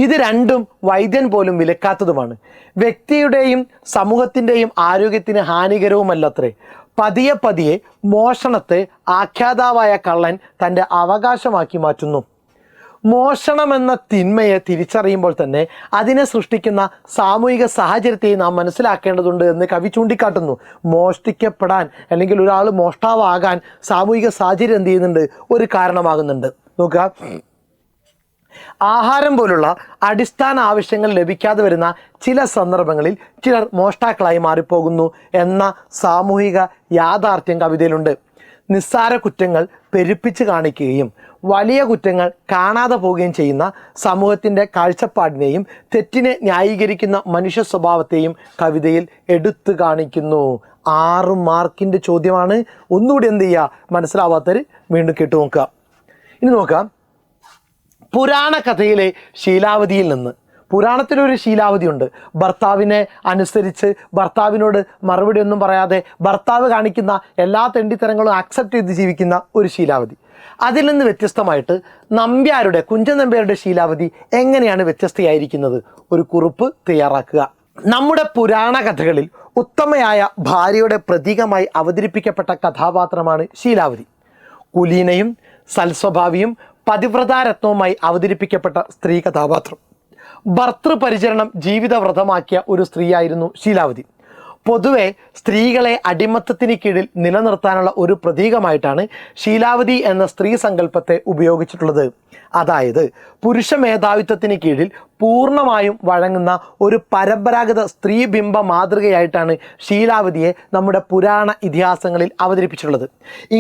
ഇത് രണ്ടും വൈദ്യൻ പോലും വിലക്കാത്തതുമാണ്. വ്യക്തിയുടെയും സമൂഹത്തിൻ്റെയും ആരോഗ്യത്തിന് ഹാനികരവുമല്ലത്രേ. പതിയെ പതിയെ മോഷണത്തെ ആഖ്യാതാവായ കള്ളൻ തൻ്റെ അവകാശമാക്കി മാറ്റുന്നു. മോഷണമെന്ന തിന്മയെ തിരിച്ചറിയുമ്പോൾ തന്നെ അതിനെ സൃഷ്ടിക്കുന്ന സാമൂഹിക സാഹചര്യത്തെ നാം മനസ്സിലാക്കേണ്ടതുണ്ട് എന്ന് കവി ചൂണ്ടിക്കാട്ടുന്നു. മോഷ്ടിക്കപ്പെടാൻ അല്ലെങ്കിൽ ഒരാൾ മോഷ്ടാവാകാൻ സാമൂഹിക സാഹചര്യം എന്ത് ചെയ്യുന്നുണ്ട്? ഒരു കാരണമാകുന്നുണ്ട്. നോക്കുക, ആഹാരം പോലുള്ള അടിസ്ഥാന ആവശ്യങ്ങൾ ലഭിക്കാതെ വരുന്ന ചില സന്ദർഭങ്ങളിൽ ചിലർ മോഷ്ടാക്കളായി മാറിപ്പോകുന്നു എന്ന സാമൂഹിക യാഥാർത്ഥ്യം കവിതയിലുണ്ട്. നിസ്സാര കുറ്റങ്ങൾ പെരുപ്പിച്ച് കാണിക്കുകയും വലിയ കുറ്റങ്ങൾ കാണാതെ പോവുകയും ചെയ്യുന്ന സമൂഹത്തിൻ്റെ കാഴ്ചപ്പാടിനെയും തെറ്റിനെ ന്യായീകരിക്കുന്ന മനുഷ്യ സ്വഭാവത്തെയും കവിതയിൽ എടുത്തു കാണിക്കുന്നു. 6 മാർക്കിൻ്റെ ചോദ്യമാണ്. ഒന്നുകൂടി എന്ത് ചെയ്യുക, മനസ്സിലാവാത്തവർ വീണ്ടും കേട്ടു നോക്കുക. ഇനി നോക്കാം, പുരാണ കഥയിലെ ശീലാവതിയിൽ നിന്ന്. പുരാണത്തിലൊരു ശീലാവതിയുണ്ട്. ഭർത്താവിനെ അനുസരിച്ച് ഭർത്താവിനോട് മറുപടി ഒന്നും പറയാതെ ഭർത്താവ് കാണിക്കുന്ന എല്ലാ തെണ്ടിത്തരങ്ങളും ആക്സെപ്റ്റ് ചെയ്ത് ജീവിക്കുന്ന ഒരു ശീലാവതി. അതിൽ നിന്ന് വ്യത്യസ്തമായിട്ട് നമ്പ്യാരുടെ, കുഞ്ചൻ നമ്പ്യാരുടെ ശീലാവതി എങ്ങനെയാണ് വ്യത്യസ്തയായിരിക്കുന്നത്? ഒരു കുറിപ്പ് തയ്യാറാക്കുക. നമ്മുടെ പുരാണ കഥകളിൽ ഉത്തമയായ ഭാര്യയുടെ പ്രതീകമായി അവതരിപ്പിക്കപ്പെട്ട കഥാപാത്രമാണ് ശീലാവതി. കുലീനയും സൽസ്വഭാവിയും പതിവ്രതാരത്നവുമായി അവതരിപ്പിക്കപ്പെട്ട സ്ത്രീ കഥാപാത്രം. ഭർത്തൃപരിചരണം ജീവിതവ്രതമാക്കിയ ഒരു സ്ത്രീയായിരുന്നു ശീലാവതി. പൊതുവെ സ്ത്രീകളെ അടിമത്തത്തിന് കീഴിൽ നിലനിർത്താനുള്ള ഒരു പ്രതീകമായിട്ടാണ് ശീലാവതി എന്ന സ്ത്രീ സങ്കല്പത്തെ ഉപയോഗിച്ചിട്ടുള്ളത്. അതായത് പുരുഷ മേധാവിത്വത്തിന് കീഴിൽ പൂർണ്ണമായും വഴങ്ങുന്ന ഒരു പരമ്പരാഗത സ്ത്രീബിംബ മാതൃകയായിട്ടാണ് ശീലാവതിയെ നമ്മുടെ പുരാണ ഇതിഹാസങ്ങളിൽ അവതരിപ്പിച്ചിട്ടുള്ളത്.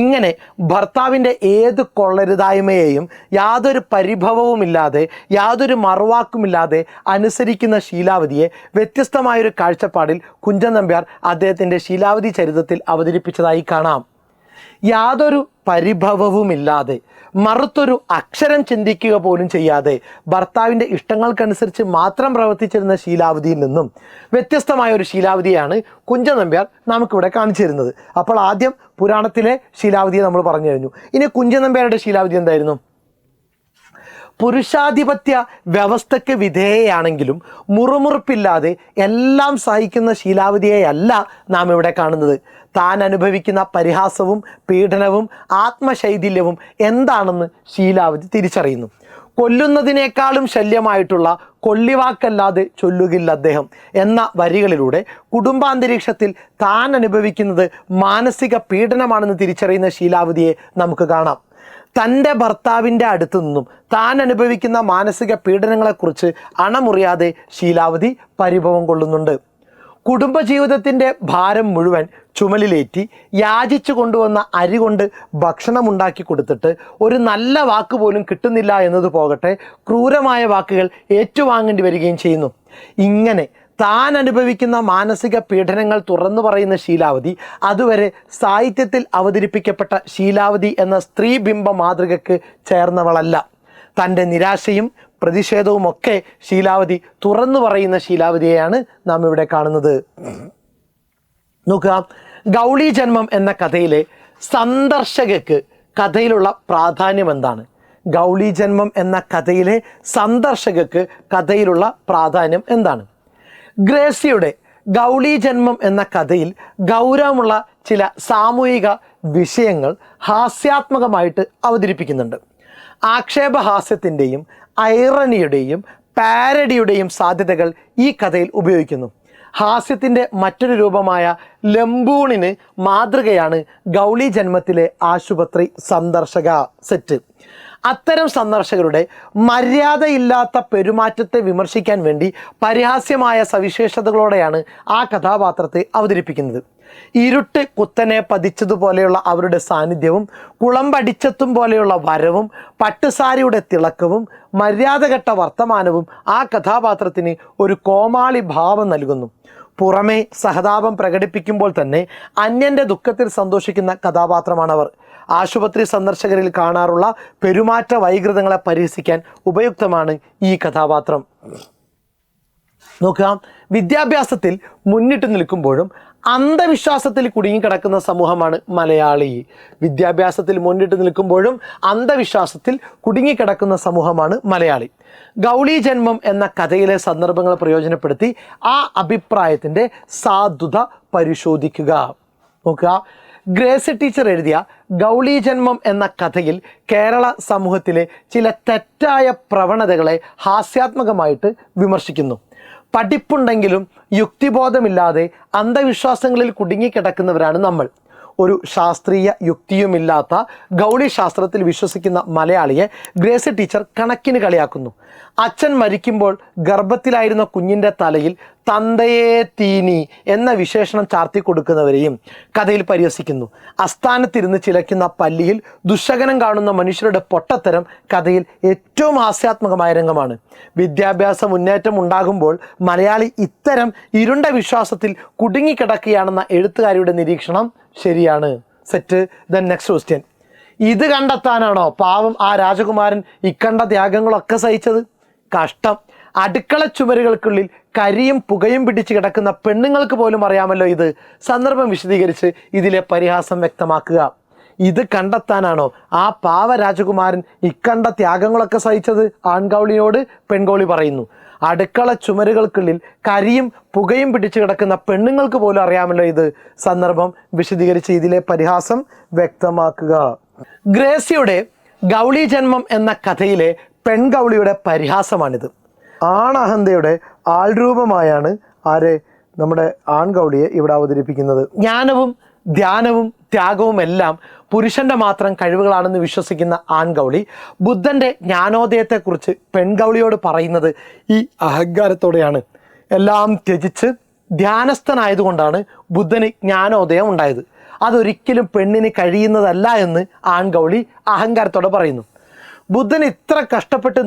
ഇങ്ങനെ ഭർത്താവിൻ്റെ ഏത് കൊള്ളരുതായ്മയെയും യാതൊരു പരിഭവവുമില്ലാതെ യാതൊരു മറുവാക്കുമില്ലാതെ അനുസരിക്കുന്ന ശീലാവതിയെ വ്യത്യസ്തമായൊരു കാഴ്ചപ്പാടിൽ കുഞ്ചൻ നമ്പ്യാർ അദ്ദേഹത്തിൻ്റെ ശീലാവതി ചരിത്രത്തിൽ അവതരിപ്പിച്ചതായി കാണാം. യാതൊരു പരിഭവവുമില്ലാതെ, മറുത്തൊരു അക്ഷരം ചിന്തിക്കുക പോലും ചെയ്യാതെ ഭർത്താവിൻ്റെ ഇഷ്ടങ്ങൾക്കനുസരിച്ച് മാത്രം പ്രവർത്തിച്ചിരുന്ന ശീലാവതിയിൽ നിന്നും വ്യത്യസ്തമായ ഒരു ശീലാവതിയാണ് കുഞ്ചൻ നമ്പ്യാർ നമുക്കിവിടെ കാണിച്ചു തരുന്നത്. അപ്പോൾ ആദ്യം പുരാണത്തിലെ ശീലാവതിയെ നമ്മൾ പറഞ്ഞു കഴിഞ്ഞു. ഇനി കുഞ്ചൻ നമ്പ്യാരുടെ ശീലാവതി എന്തായിരുന്നു? പുരുഷാധിപത്യ വ്യവസ്ഥയ്ക്ക് വിധേയയാണെങ്കിലും മുറുമുറുപ്പില്ലാതെ എല്ലാം സഹിക്കുന്ന ശീലാവതിയെയല്ല നാം ഇവിടെ കാണുന്നത്. താൻ അനുഭവിക്കുന്ന പരിഹാസവും പീഡനവും ആത്മശൈഥില്യവും എന്താണെന്ന് ശീലാവതി തിരിച്ചറിയുന്നു. കൊല്ലുന്നതിനേക്കാളും ശല്യമായിട്ടുള്ള കൊള്ളിവാക്കല്ലാതെ ചൊല്ലുകില്ല അദ്ദേഹം എന്ന വരികളിലൂടെ കുടുംബാന്തരീക്ഷത്തിൽ താൻ അനുഭവിക്കുന്നത് മാനസിക പീഡനമാണെന്ന് തിരിച്ചറിയുന്ന ശീലാവതിയെ നമുക്ക് കാണാം. തൻ്റെ ഭർത്താവിൻ്റെ അടുത്തു നിന്നും താൻ അനുഭവിക്കുന്ന മാനസിക പീഡനങ്ങളെക്കുറിച്ച് അണമുറിയാതെ ശീലാവതി പരിഭവം കൊള്ളുന്നുണ്ട്. കുടുംബജീവിതത്തിൻ്റെ ഭാരം മുഴുവൻ ചുമലിലേറ്റി യാചിച്ചു കൊണ്ടുവന്ന അരി കൊണ്ട് ഭക്ഷണമുണ്ടാക്കി കൊടുത്തിട്ട് ഒരു നല്ല വാക്ക് പോലും കിട്ടുന്നില്ല എന്നത് പോകട്ടെ, ക്രൂരമായ വാക്കുകൾ ഏറ്റുവാങ്ങേണ്ടി വരികയും ചെയ്യുന്നു. ഇങ്ങനെ താൻ അനുഭവിക്കുന്ന മാനസിക പീഡനങ്ങൾ തുറന്നു പറയുന്ന ശീലാവതി അതുവരെ സാഹിത്യത്തിൽ അവതരിപ്പിക്കപ്പെട്ട ശീലാവതി എന്ന സ്ത്രീബിംബ മാതൃകയ്ക്ക് ചേർന്നവളല്ല. തൻ്റെ നിരാശയും പ്രതിഷേധവുമൊക്കെ ശീലാവതി തുറന്നു പറയുന്ന ശീലാവതിയെയാണ് നാം ഇവിടെ കാണുന്നത്. നോക്കുക, ഗൗളി ജന്മം എന്ന കഥയിലെ സന്ദർശകക്ക് കഥയിലുള്ള പ്രാധാന്യം എന്താണ്? ഗൗളി ജന്മം എന്ന കഥയിലെ സന്ദർശകക്ക് കഥയിലുള്ള പ്രാധാന്യം എന്താണ്? ഗ്രേസിയുടെ ഗൗളി ജന്മം എന്ന കഥയിൽ ഗൗരവമുള്ള ചില സാമൂഹിക വിഷയങ്ങൾ ഹാസ്യാത്മകമായിട്ട് അവതരിപ്പിക്കുന്നുണ്ട്. ആക്ഷേപഹാസ്യത്തിൻ്റെയും ഐറണിയുടെയും പാരഡിയുടെയും സാധ്യതകൾ ഈ കഥയിൽ ഉപയോഗിക്കുന്നു. ഹാസ്യത്തിൻ്റെ മറ്റൊരു രൂപമായ ലംബൂണിന് മാതൃകയാണ് ഗൗളി ജന്മത്തിലെ ആശുപത്രി സന്ദർശക സെറ്റ്. അത്തരം സന്ദർശകരുടെ മര്യാദയില്ലാത്ത പെരുമാറ്റത്തെ വിമർശിക്കാൻ വേണ്ടി പരിഹാസ്യമായ സവിശേഷതകളോടെയാണ് ആ കഥാപാത്രത്തെ അവതരിപ്പിക്കുന്നത്. ഇരുട്ട് കുത്തനെ പതിച്ചതുപോലെയുള്ള അവരുടെ സാന്നിധ്യവും കുളമ്പടിച്ചെത്തും പോലെയുള്ള വരവും പട്ടുസാരിയുടെ തിളക്കവും മര്യാദഘട്ട വർത്തമാനവും ആ കഥാപാത്രത്തിന് ഒരു കോമാളി ഭാവം നൽകുന്നു. പുറമേ സഹതാപം പ്രകടിപ്പിക്കുമ്പോൾ തന്നെ അന്യൻ്റെ ദുഃഖത്തിൽ സന്തോഷിക്കുന്ന കഥാപാത്രമാണവർ. ആശുപത്രി സന്ദർശകരിൽ കാണാറുള്ള പെരുമാറ്റ വൈകൃതങ്ങളെ പരിഹസിക്കാൻ ഉപയുക്തമാണ് ഈ കഥാപാത്രം. നോക്കുക, വിദ്യാഭ്യാസത്തിൽ മുന്നിട്ട് നിൽക്കുമ്പോഴും അന്ധവിശ്വാസത്തിൽ കുടുങ്ങിക്കിടക്കുന്ന സമൂഹമാണ് മലയാളി. വിദ്യാഭ്യാസത്തിൽ മുന്നിട്ട് നിൽക്കുമ്പോഴും അന്ധവിശ്വാസത്തിൽ കുടുങ്ങിക്കിടക്കുന്ന സമൂഹമാണ് മലയാളി. ഗൗളി ജന്മം എന്ന കഥയിലെ സന്ദർഭങ്ങൾ പ്രയോജനപ്പെടുത്തി ആ അഭിപ്രായത്തിൻ്റെ സാധുത പരിശോധിക്കുക. നോക്കുക, ഗ്രേസി ടീച്ചർ എഴുതിയ ഗൗളി ജന്മം എന്ന കഥയിൽ കേരള സമൂഹത്തിലെ ചില തെറ്റായ പ്രവണതകളെ ഹാസ്യാത്മകമായിട്ട് വിമർശിക്കുന്നു. പഠിപ്പുണ്ടെങ്കിലും യുക്തിബോധമില്ലാതെ അന്ധവിശ്വാസങ്ങളിൽ കുടുങ്ങിക്കിടക്കുന്നവരാണ് നമ്മൾ. ഒരു ശാസ്ത്രീയ യുക്തിയുമില്ലാത്ത ഗൗളി ശാസ്ത്രത്തിൽ വിശ്വസിക്കുന്ന മലയാളിയെ ഗ്രേസി ടീച്ചർ കണക്കിന് കളിയാക്കുന്നു. അച്ഛൻ മരിക്കുമ്പോൾ ഗർഭത്തിലായിരുന്ന കുഞ്ഞിൻ്റെ തലയിൽ തന്തയെ തീനി എന്ന വിശേഷണം ചാർത്തി കൊടുക്കുന്നവരെയും കഥയിൽ പരിഹസിക്കുന്നു. അസ്ഥാനത്തിരുന്ന് ചിലയ്ക്കുന്ന പല്ലിയിൽ ദുശകനം കാണുന്ന മനുഷ്യരുടെ പൊട്ടത്തരം കഥയിൽ ഏറ്റവും ഹാസ്യാത്മകമായ രംഗമാണ്. വിദ്യാഭ്യാസ മുന്നേറ്റം ഉണ്ടാകുമ്പോൾ മലയാളി ഇത്തരം ഇരുണ്ട വിശ്വാസത്തിൽ കുടുങ്ങിക്കിടക്കുകയാണെന്ന എഴുത്തുകാരിയുടെ നിരീക്ഷണം ശരിയാണ്. സെറ്റ്. Then next question. ഇത് കണ്ടെത്താനാണോ പാവം ആ രാജകുമാരൻ ഇക്കണ്ട ത്യാഗങ്ങളൊക്കെ സഹിച്ചത്? കഷ്ടം. അടുക്കള ചുമരുകൾക്കുള്ളിൽ കരിയും പുകയും പിടിച്ച് കിടക്കുന്ന പെണ്ണുങ്ങൾക്ക് പോലും അറിയാമല്ലോ ഇത്. സന്ദർഭം വിശദീകരിച്ച് ഇതിലെ പരിഹാസം വ്യക്തമാക്കുക. ഇത് കണ്ടെത്താനാണോ ആ പാവ രാജകുമാരൻ ഇക്കണ്ട ത്യാഗങ്ങളൊക്കെ സഹിച്ചത്? ആൺകൗളിയോട് പെൺകൗളി പറയുന്നു. അടുക്കള ചുമരുകൾക്കുള്ളിൽ കരിയും പുകയും പിടിച്ച് കിടക്കുന്ന പെണ്ണുങ്ങൾക്ക് പോലും അറിയാമല്ലോ ഇത്. സന്ദർഭം വിശദീകരിച്ച് ഇതിലെ പരിഹാസം വ്യക്തമാക്കുക. ഗ്രേസിയുടെ ഗൗളി ജന്മം എന്ന കഥയിലെ പെൺകൗളിയുടെ പരിഹാസമാണിത്. ആണഹന്തയുടെ ആൾരൂപമായാണ് നമ്മുടെ ആൺകൗളിയെ ഇവിടെ അവതരിപ്പിക്കുന്നത്. ജ്ഞാനവും ധ്യാനവും ത്യാഗവും എല്ലാം പുരുഷന്റെ മാത്രം കഴിവുകളാണെന്ന് വിശ്വസിക്കുന്ന ആൺകൗളി ബുദ്ധന്റെ ജ്ഞാനോദയത്തെക്കുറിച്ച് പെൺകൗളിയോട് പറയുന്നത് ഈ അഹങ്കാരത്തോടെയാണ്. എല്ലാം ത്യജിച്ച് ധ്യാനസ്ഥനായതുകൊണ്ടാണ് ബുദ്ധന് ജ്ഞാനോദയം ഉണ്ടായത്. അതൊരിക്കലും പെണ്ണിന് കഴിയുന്നതല്ല എന്ന് ആൺകൗളി അഹങ്കാരത്തോടെ പറയുന്നു. ബുദ്ധൻ ഇത്ര കഷ്ടപ്പെട്ട്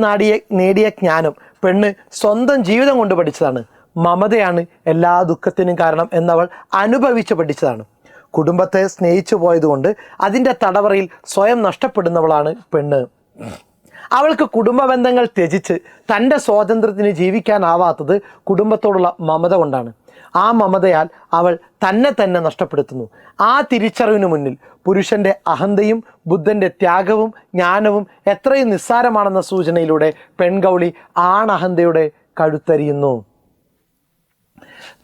നേടിയ ജ്ഞാനം പെണ്ണ് സ്വന്തം ജീവിതം കൊണ്ട് പഠിച്ചതാണ്. മമതയാണ് എല്ലാ ദുഃഖത്തിനും കാരണം എന്നവൾ അനുഭവിച്ച് പഠിച്ചതാണ്. കുടുംബത്തെ സ്നേഹിച്ചു പോയതുകൊണ്ട് അതിൻ്റെ തടവറയിൽ സ്വയം നഷ്ടപ്പെടുന്നവളാണ് പെണ്ണ്. അവൾക്ക് കുടുംബ ബന്ധങ്ങൾ ത്യജിച്ച് തൻ്റെ സ്വാതന്ത്ര്യത്തിന് ജീവിക്കാനാവാത്തത് കുടുംബത്തോടുള്ള മമത കൊണ്ടാണ്. ആ മമതയാൽ അവൾ തന്നെ നഷ്ടപ്പെടുത്തുന്നു. ആ തിരിച്ചറിവിന് മുന്നിൽ പുരുഷൻ്റെ അഹന്തയും ബുദ്ധൻ്റെ ത്യാഗവും ജ്ഞാനവും എത്രയും നിസ്സാരമാണെന്ന സൂചനയിലൂടെ പെൺകൗളി ആണഹന്തയുടെ കഴുത്തരിയുന്നു.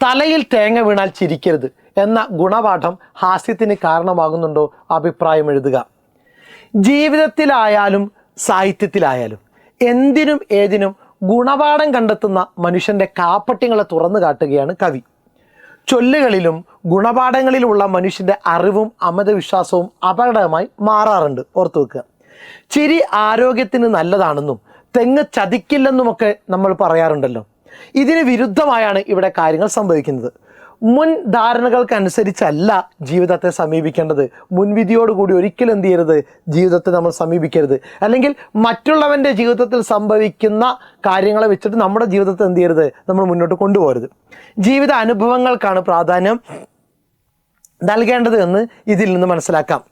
തലയിൽ തേങ്ങ വീണാൽ ചിരിക്കരുത് എന്ന ഗുണപാഠം ഹാസ്യത്തിന് കാരണമാകുന്നുണ്ടോ? അഭിപ്രായം എഴുതുക. ജീവിതത്തിലായാലും സാഹിത്യത്തിലായാലും എന്തിനും ഏതിനും ഗുണപാഠം കണ്ടെത്തുന്ന മനുഷ്യൻ്റെ കാപ്പട്യങ്ങളെ തുറന്നു കാട്ടുകയാണ് കവി. ചൊല്ലുകളിലും ഗുണപാഠങ്ങളിലുള്ള മനുഷ്യൻ്റെ അറിവും അമിതവിശ്വാസവും അപകടമായി മാറാറുണ്ട്. ഓർത്തു വെക്കുക. ചിരി ആരോഗ്യത്തിന് നല്ലതാണെന്നും തെങ്ങ് ചതിക്കില്ലെന്നുമൊക്കെ നമ്മൾ പറയാറുണ്ടല്ലോ. ഇതിന് വിരുദ്ധമായാണ് ഇവിടെ കാര്യങ്ങൾ സംഭവിക്കുന്നത്. മുൻ ധാരണകൾക്കനുസരിച്ചല്ല ജീവിതത്തെ സമീപിക്കേണ്ടത്. മുൻവിധിയോടുകൂടി ഒരിക്കലും എന്ത് ചെയ്യരുത്, ജീവിതത്തെ നമ്മൾ സമീപിക്കരുത്. അല്ലെങ്കിൽ മറ്റുള്ളവൻ്റെ ജീവിതത്തിൽ സംഭവിക്കുന്ന കാര്യങ്ങളെ വെച്ചിട്ട് നമ്മുടെ ജീവിതത്തെ എന്ത് ചെയ്യരുത്, നമ്മൾ മുന്നോട്ട് കൊണ്ടുപോകരുത്. ജീവിത അനുഭവങ്ങൾക്കാണ് പ്രാധാന്യം നൽകേണ്ടത് എന്ന് ഇതിൽ നിന്ന് മനസ്സിലാക്കാം.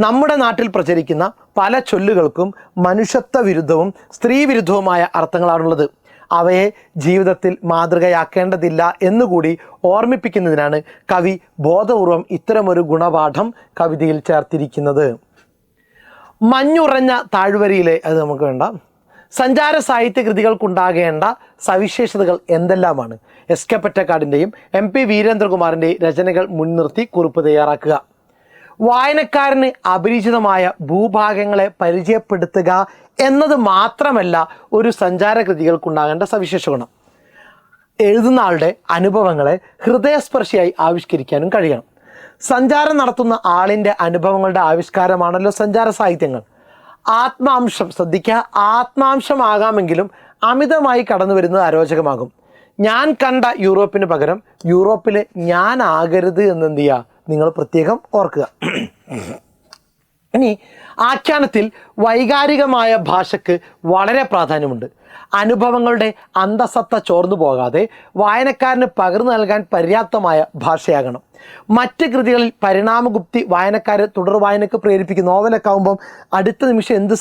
നമ്മുടെ നാട്ടിൽ പ്രചരിക്കുന്ന പല ചൊല്ലുകൾക്കും മനുഷ്യത്വ വിരുദ്ധവും സ്ത്രീ വിരുദ്ധവുമായ അർത്ഥങ്ങളാണുള്ളത്. അവയെ ജീവിതത്തിൽ മാതൃകയാക്കേണ്ടതില്ല എന്നുകൂടി ഓർമ്മിപ്പിക്കുന്നതിനാണ് കവി ബോധപൂർവം ഇത്തരമൊരു ഗുണപാഠം കവിതയിൽ ചേർത്തിരിക്കുന്നത്. മഞ്ഞുറഞ്ഞ താഴ്വരയിലെ അത് നമുക്ക് വേണ്ട സഞ്ചാര സാഹിത്യ കൃതികൾക്കുണ്ടാകേണ്ട സവിശേഷതകൾ എന്തെല്ലാമാണ്? എസ്.കെ. പൊറ്റക്കാടിൻ്റെയും എം.പി. വീരേന്ദ്രകുമാറിൻ്റെയും രചനകൾ മുൻനിർത്തി കുറിപ്പ് തയ്യാറാക്കുക. വായനക്കാരന് അപരിചിതമായ ഭൂഭാഗങ്ങളെ പരിചയപ്പെടുത്തുക എന്നത് മാത്രമല്ല ഒരു സഞ്ചാര കൃതികൾക്കുണ്ടാകേണ്ട സവിശേഷ ഗുണം. എഴുതുന്ന ആളുടെ അനുഭവങ്ങളെ ഹൃദയസ്പർശിയായി ആവിഷ്കരിക്കാനും കഴിയണം. സഞ്ചാരം നടത്തുന്ന ആളിൻ്റെ അനുഭവങ്ങളുടെ ആവിഷ്കാരമാണല്ലോ സഞ്ചാര സാഹിത്യങ്ങൾ. ആത്മാംശം ശ്രദ്ധിക്കുക, ആത്മാംശമാകാമെങ്കിലും അമിതമായി കടന്നു വരുന്നത് അരോചകമാകും. ഞാൻ കണ്ട യൂറോപ്പിന് പകരം യൂറോപ്പിലെ ഞാൻ ആകരുത് എന്നെന്ത് ചെയ്യുക, നിങ്ങൾ പ്രത്യേകം ഓർക്കുക. ഇനി ആഖ്യാനത്തിൽ വൈകാരികമായ ഭാഷയ്ക്ക് വളരെ പ്രാധാന്യമുണ്ട്. അനുഭവങ്ങളുടെ അന്തസത്ത ചോർന്നു പോകാതെ വായനക്കാരന് പകർന്നു നൽകാൻ പര്യാപ്തമായ ഭാഷയാകണം. മറ്റ് കൃതികളിൽ പരിണാമഗുപ്തി വായനക്കാരെ തുടർ വായനയ്ക്ക് പ്രേരിപ്പിക്കും. നോവലൊക്കെ ആകുമ്പം അടുത്ത നിമിഷം എന്ത്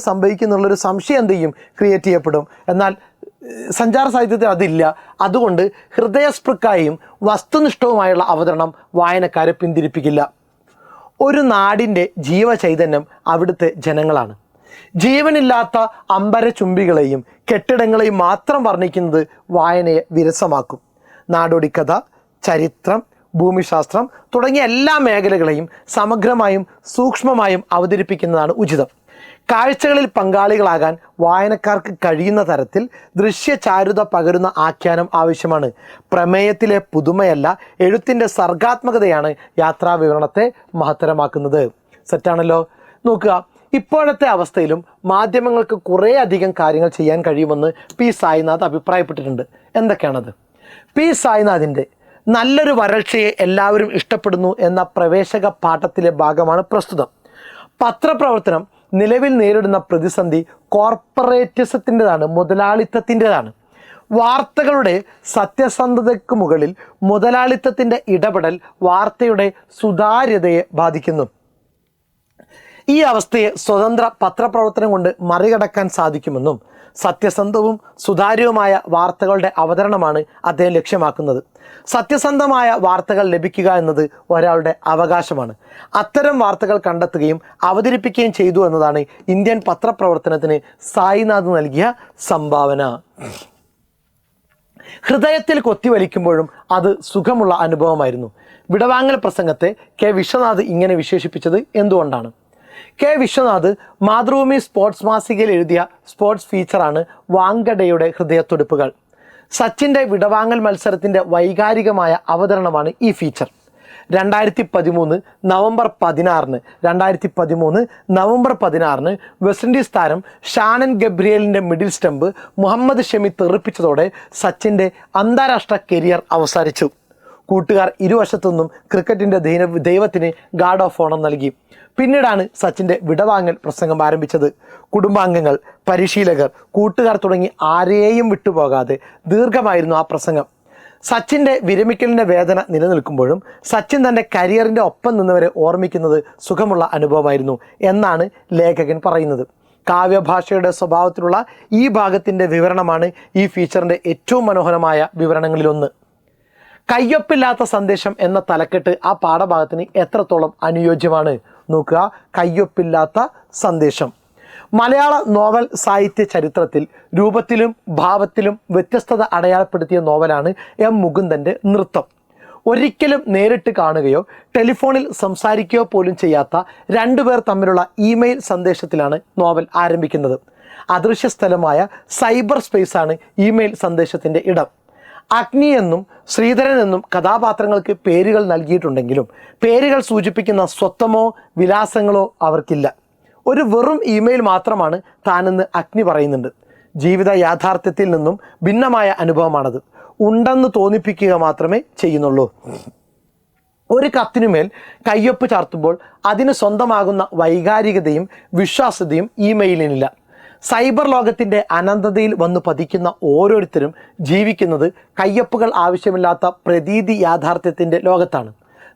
സംഭവിക്കും എന്നുള്ളൊരു സംശയം എന്ത് ചെയ്യും, ക്രിയേറ്റ് ചെയ്യപ്പെടും. എന്നാൽ സഞ്ചാര സാഹിത്യത്തിൽ അതില്ല. അതുകൊണ്ട് ഹൃദയസ്പൃക്കായും വസ്തുനിഷ്ഠവുമായുള്ള അവതരണം വായനക്കാരെ പിന്തിരിപ്പിക്കില്ല. ഒരു നാടിൻ്റെ ജീവചൈതന്യം അവിടുത്തെ ജനങ്ങളാണ്. ജീവനില്ലാത്ത അമ്പരചുംബികളെയും കെട്ടിടങ്ങളെയും മാത്രം വർണ്ണിക്കുന്നത് വായനയെ വിരസമാക്കും. നാടോടിക്കഥ, ചരിത്രം, ഭൂമിശാസ്ത്രം തുടങ്ങിയ എല്ലാ മേഖലകളെയും സമഗ്രമായും സൂക്ഷ്മമായും അവതരിപ്പിക്കുന്നതാണ് ഉചിതം. കാഴ്ചകളിൽ പങ്കാളികളാകാൻ വായനക്കാർക്ക് കഴിയുന്ന തരത്തിൽ ദൃശ്യചാരുത പകരുന്ന ആഖ്യാനം ആവശ്യമാണ്. പ്രമേയത്തിലെ പുതുമയല്ല, എഴുത്തിൻ്റെ സർഗാത്മകതയാണ് യാത്രാവിവരണത്തെ മഹത്തരമാക്കുന്നത്. സെറ്റാണല്ലോ. നോക്കുക, ഇപ്പോഴത്തെ അവസ്ഥയിലും മാധ്യമങ്ങൾക്ക് കുറേ അധികം കാര്യങ്ങൾ ചെയ്യാൻ കഴിയുമെന്ന് പി സായിനാഥ് അഭിപ്രായപ്പെട്ടിട്ടുണ്ട്. എന്തൊക്കെയാണത്? പി സായിനാഥിൻ്റെ നല്ലൊരു വരൾച്ചയെ എല്ലാവരും ഇഷ്ടപ്പെടുന്നു എന്ന പ്രവേശക പാഠത്തിലെ ഭാഗമാണ് പ്രസ്തുതം. പത്രപ്രവർത്തനം നിലവിൽ നേരിടുന്ന പ്രതിസന്ധി കോർപ്പറേറ്റിസത്തിൻ്റെതാണ്, മുതലാളിത്തത്തിൻ്റെതാണ്. വാർത്തകളുടെ സത്യസന്ധതയ്ക്ക് മുകളിൽ മുതലാളിത്തത്തിൻ്റെ ഇടപെടൽ വാർത്തയുടെ സുതാര്യതയെ ബാധിക്കുന്നു. ഈ അവസ്ഥയെ സ്വതന്ത്ര പത്രപ്രവർത്തനം കൊണ്ട് മറികടക്കാൻ സാധിക്കുമെന്നും സത്യസന്ധവും സുതാര്യവുമായ വാർത്തകളുടെ അവതരണമാണ് അദ്ദേഹം ലക്ഷ്യമാക്കുന്നത്. സത്യസന്ധമായ വാർത്തകൾ ലഭിക്കുക എന്നത് ഒരാളുടെ അവകാശമാണ്. അത്തരം വാർത്തകൾ കണ്ടെത്തുകയും അവതരിപ്പിക്കുകയും ചെയ്തു എന്നതാണ് ഇന്ത്യൻ പത്രപ്രവർത്തനത്തിന് സായിനാഥ് നൽകിയ സംഭാവന. ഹൃദയത്തിൽ കൊത്തിവലിക്കുമ്പോഴും അത് സുഖമുള്ള അനുഭവമായിരുന്നു. വിടവാങ്ങൽ പ്രസംഗത്തെ കെ വിശ്വനാഥ് ഇങ്ങനെ വിശേഷിപ്പിച്ചത് എന്തുകൊണ്ടാണ്? കെ വിശ്വനാഥ് മാതൃഭൂമി സ്പോർട്സ് മാസികയിൽ എഴുതിയ സ്പോർട്സ് ഫീച്ചറാണ് വാങ്കഡയുടെ ഹൃദയത്തുടിപ്പുകൾ. സച്ചിൻ്റെ വിടവാങ്ങൽ മത്സരത്തിൻ്റെ വൈകാരികമായ അവതരണമാണ് ഈ ഫീച്ചർ. 2013 നവംബർ 16 വെസ്റ്റ് ഇൻഡീസ് താരം ഷാനൻ ഗബ്രിയേലിൻ്റെ മിഡിൽ സ്റ്റംപ് മുഹമ്മദ് ഷമി തെറിപ്പിച്ചതോടെ സച്ചിൻ്റെ അന്താരാഷ്ട്ര കരിയർ അവസാനിച്ചു. കൂട്ടുകാർ ഇരുവശത്തുനിന്നും ക്രിക്കറ്റിൻ്റെ ദൈവത്തിന് ഗാർഡ് ഓഫ് ഓണർ നൽകി. പിന്നീടാണ് സച്ചിൻ്റെ വിടവാങ്ങൽ പ്രസംഗം ആരംഭിച്ചത്. കുടുംബാംഗങ്ങൾ, പരിശീലകർ, കൂട്ടുകാർ തുടങ്ങി ആരെയും വിട്ടുപോകാതെ ദീർഘമായിരുന്നു ആ പ്രസംഗം. സച്ചിൻ്റെ വിരമിക്കലിൻ്റെ വേദന നിലനിൽക്കുമ്പോഴും സച്ചിൻ തൻ്റെ കരിയറിൻ്റെ ഒപ്പം നിന്നവരെ ഓർമ്മിക്കുന്നത് സുഖമുള്ള അനുഭവമായിരുന്നു എന്നാണ് ലേഖകൻ പറയുന്നത്. കാവ്യഭാഷയുടെ സ്വഭാവത്തിലുള്ള ഈ ഭാഗത്തിൻ്റെ വിവരണമാണ് ഈ ഫീച്ചറിൻ്റെ ഏറ്റവും മനോഹരമായ വിവരണങ്ങളിലൊന്ന്. കയ്യൊപ്പില്ലാത്ത സന്ദേശം എന്ന തലക്കെട്ട് ആ പാഠഭാഗത്തിന് എത്രത്തോളം അനുയോജ്യമാണ് നോക്കുക. കയ്യൊപ്പില്ലാത്ത സന്ദേശം. മലയാള നോവൽ സാഹിത്യ ചരിത്രത്തിൽ രൂപത്തിലും ഭാവത്തിലും വ്യത്യസ്തത അടയാളപ്പെടുത്തിയ നോവലാണ് എം മുകുന്ദൻ്റെ നൃത്തം. ഒരിക്കലും നേരിട്ട് കാണുകയോ ടെലിഫോണിൽ സംസാരിക്കുകയോ പോലും ചെയ്യാത്ത രണ്ടുപേർ തമ്മിലുള്ള ഇമെയിൽ സന്ദേശത്തിലാണ് നോവൽ ആരംഭിക്കുന്നത്. അദൃശ്യ സ്ഥലമായ സൈബർ സ്പേസാണ് ഇമെയിൽ സന്ദേശത്തിൻ്റെ ഇടം. അഗ്നി എന്നും ശ്രീധരൻ എന്നും കഥാപാത്രങ്ങൾക്ക് പേരുകൾ നൽകിയിട്ടുണ്ടെങ്കിലും പേരുകൾ സൂചിപ്പിക്കുന്ന സ്വത്വമോ വിലാസങ്ങളോ അവർക്കില്ല. ഒരു വെറും ഇമെയിൽ മാത്രമാണ് താനെന്ന് അഗ്നി പറയുന്നുണ്ട്. ജീവിത യാഥാർത്ഥ്യത്തിൽ നിന്നും ഭിന്നമായ അനുഭവമാണത്. ഉണ്ടെന്ന് തോന്നിപ്പിക്കുക മാത്രമേ ചെയ്യുന്നുള്ളൂ. ഒരു കത്തിനുമേൽ കയ്യൊപ്പ് ചാർത്തുമ്പോൾ അതിന് സ്വന്തമാകുന്ന വൈകാരികതയും വിശ്വാസ്യതയും ഇമെയിലിനില്ല. സൈബർ ലോകത്തിൻ്റെ അനന്തതയിൽ വന്ന് പതിക്കുന്ന ഓരോരുത്തരും ജീവിക്കുന്നത് കയ്യൊപ്പുകൾ ആവശ്യമില്ലാത്ത പ്രതീതി യാഥാർത്ഥ്യത്തിൻ്റെ ലോകത്താണ്.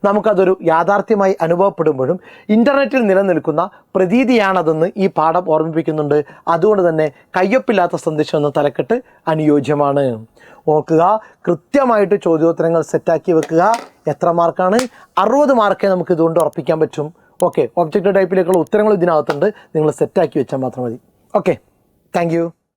നമുക്കതൊരു യാഥാർത്ഥ്യമായി അനുഭവപ്പെടുമ്പോഴും ഇൻ്റർനെറ്റിൽ നിലനിൽക്കുന്ന പ്രതീതിയാണതെന്ന് ഈ പാഠം ഓർമ്മിപ്പിക്കുന്നുണ്ട്. അതുകൊണ്ട് തന്നെ കയ്യൊപ്പില്ലാത്ത സന്ദേശം എന്ന തലക്കെട്ട് അനുയോജ്യമാണ്. ഓർക്കുക, കൃത്യമായിട്ട് ചോദ്യോത്തരങ്ങൾ സെറ്റാക്കി വെക്കുക. എത്ര മാർക്കാണ്? 60 മാർക്കേ നമുക്ക് ഇതുകൊണ്ട് ഉറപ്പിക്കാൻ പറ്റും. ഓക്കെ, ഒബ്ജക്റ്റീവ് ടൈപ്പിലേക്കുള്ള ഉത്തരങ്ങൾ ഇതിനകത്തുണ്ട്. നിങ്ങൾ സെറ്റാക്കി വെച്ചാൽ മാത്രം മതി. Okay, thank you.